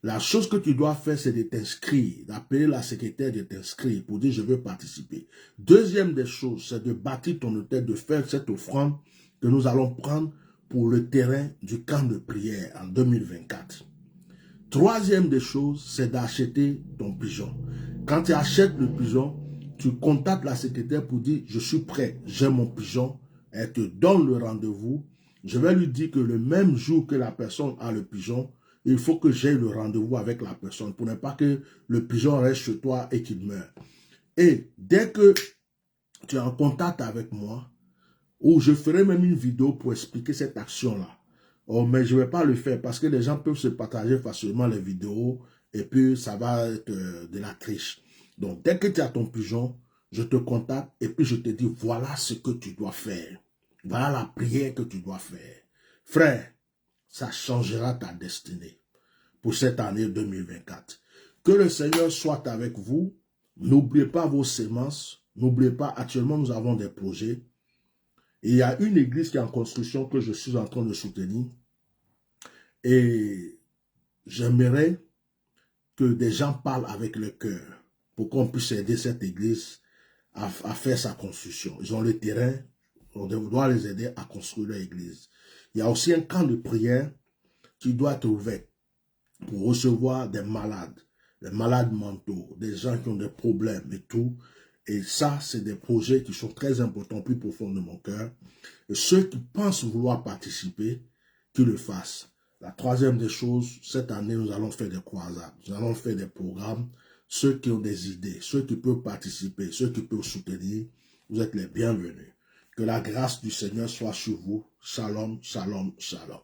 La chose que tu dois faire, c'est de t'inscrire, d'appeler la secrétaire de t'inscrire pour dire je veux participer. Deuxième des choses, c'est de bâtir ton hôtel, de faire cette offrande que nous allons prendre pour le terrain du camp de prière en 2024. Troisième des choses, c'est d'acheter ton pigeon. Quand tu achètes le pigeon, tu contactes la secrétaire pour dire je suis prêt, j'ai mon pigeon, elle te donne le rendez-vous. Je vais lui dire que le même jour que la personne a le pigeon, il faut que j'aie le rendez-vous avec la personne pour ne pas que le pigeon reste chez toi et qu'il meure. Et dès que tu es en contact avec moi, ou je ferai même une vidéo pour expliquer cette action-là. Oh, mais je ne vais pas le faire parce que les gens peuvent se partager facilement les vidéos et puis ça va être de la triche. Donc, dès que tu as ton pigeon, je te contacte et puis je te dis, voilà ce que tu dois faire. Voilà la prière que tu dois faire. Frère, ça changera ta destinée pour cette année 2024. Que le Seigneur soit avec vous. N'oubliez pas vos semences. N'oubliez pas, actuellement, nous avons des projets. Et il y a une église qui est en construction que je suis en train de soutenir. Et j'aimerais que des gens parlent avec le cœur pour qu'on puisse aider cette église à faire sa construction. Ils ont le terrain, on doit les aider à construire leur église. Il y a aussi un camp de prière qui doit être ouvert pour recevoir des malades mentaux, des gens qui ont des problèmes et tout. Et ça, c'est des projets qui sont très importants, plus profonds de mon cœur. Et ceux qui pensent vouloir participer, qu'ils le fassent. La troisième des choses, cette année, nous allons faire des croisades. Nous allons faire des programmes. Ceux qui ont des idées, ceux qui peuvent participer, ceux qui peuvent soutenir, vous êtes les bienvenus. Que la grâce du Seigneur soit sur vous. Shalom, shalom, shalom.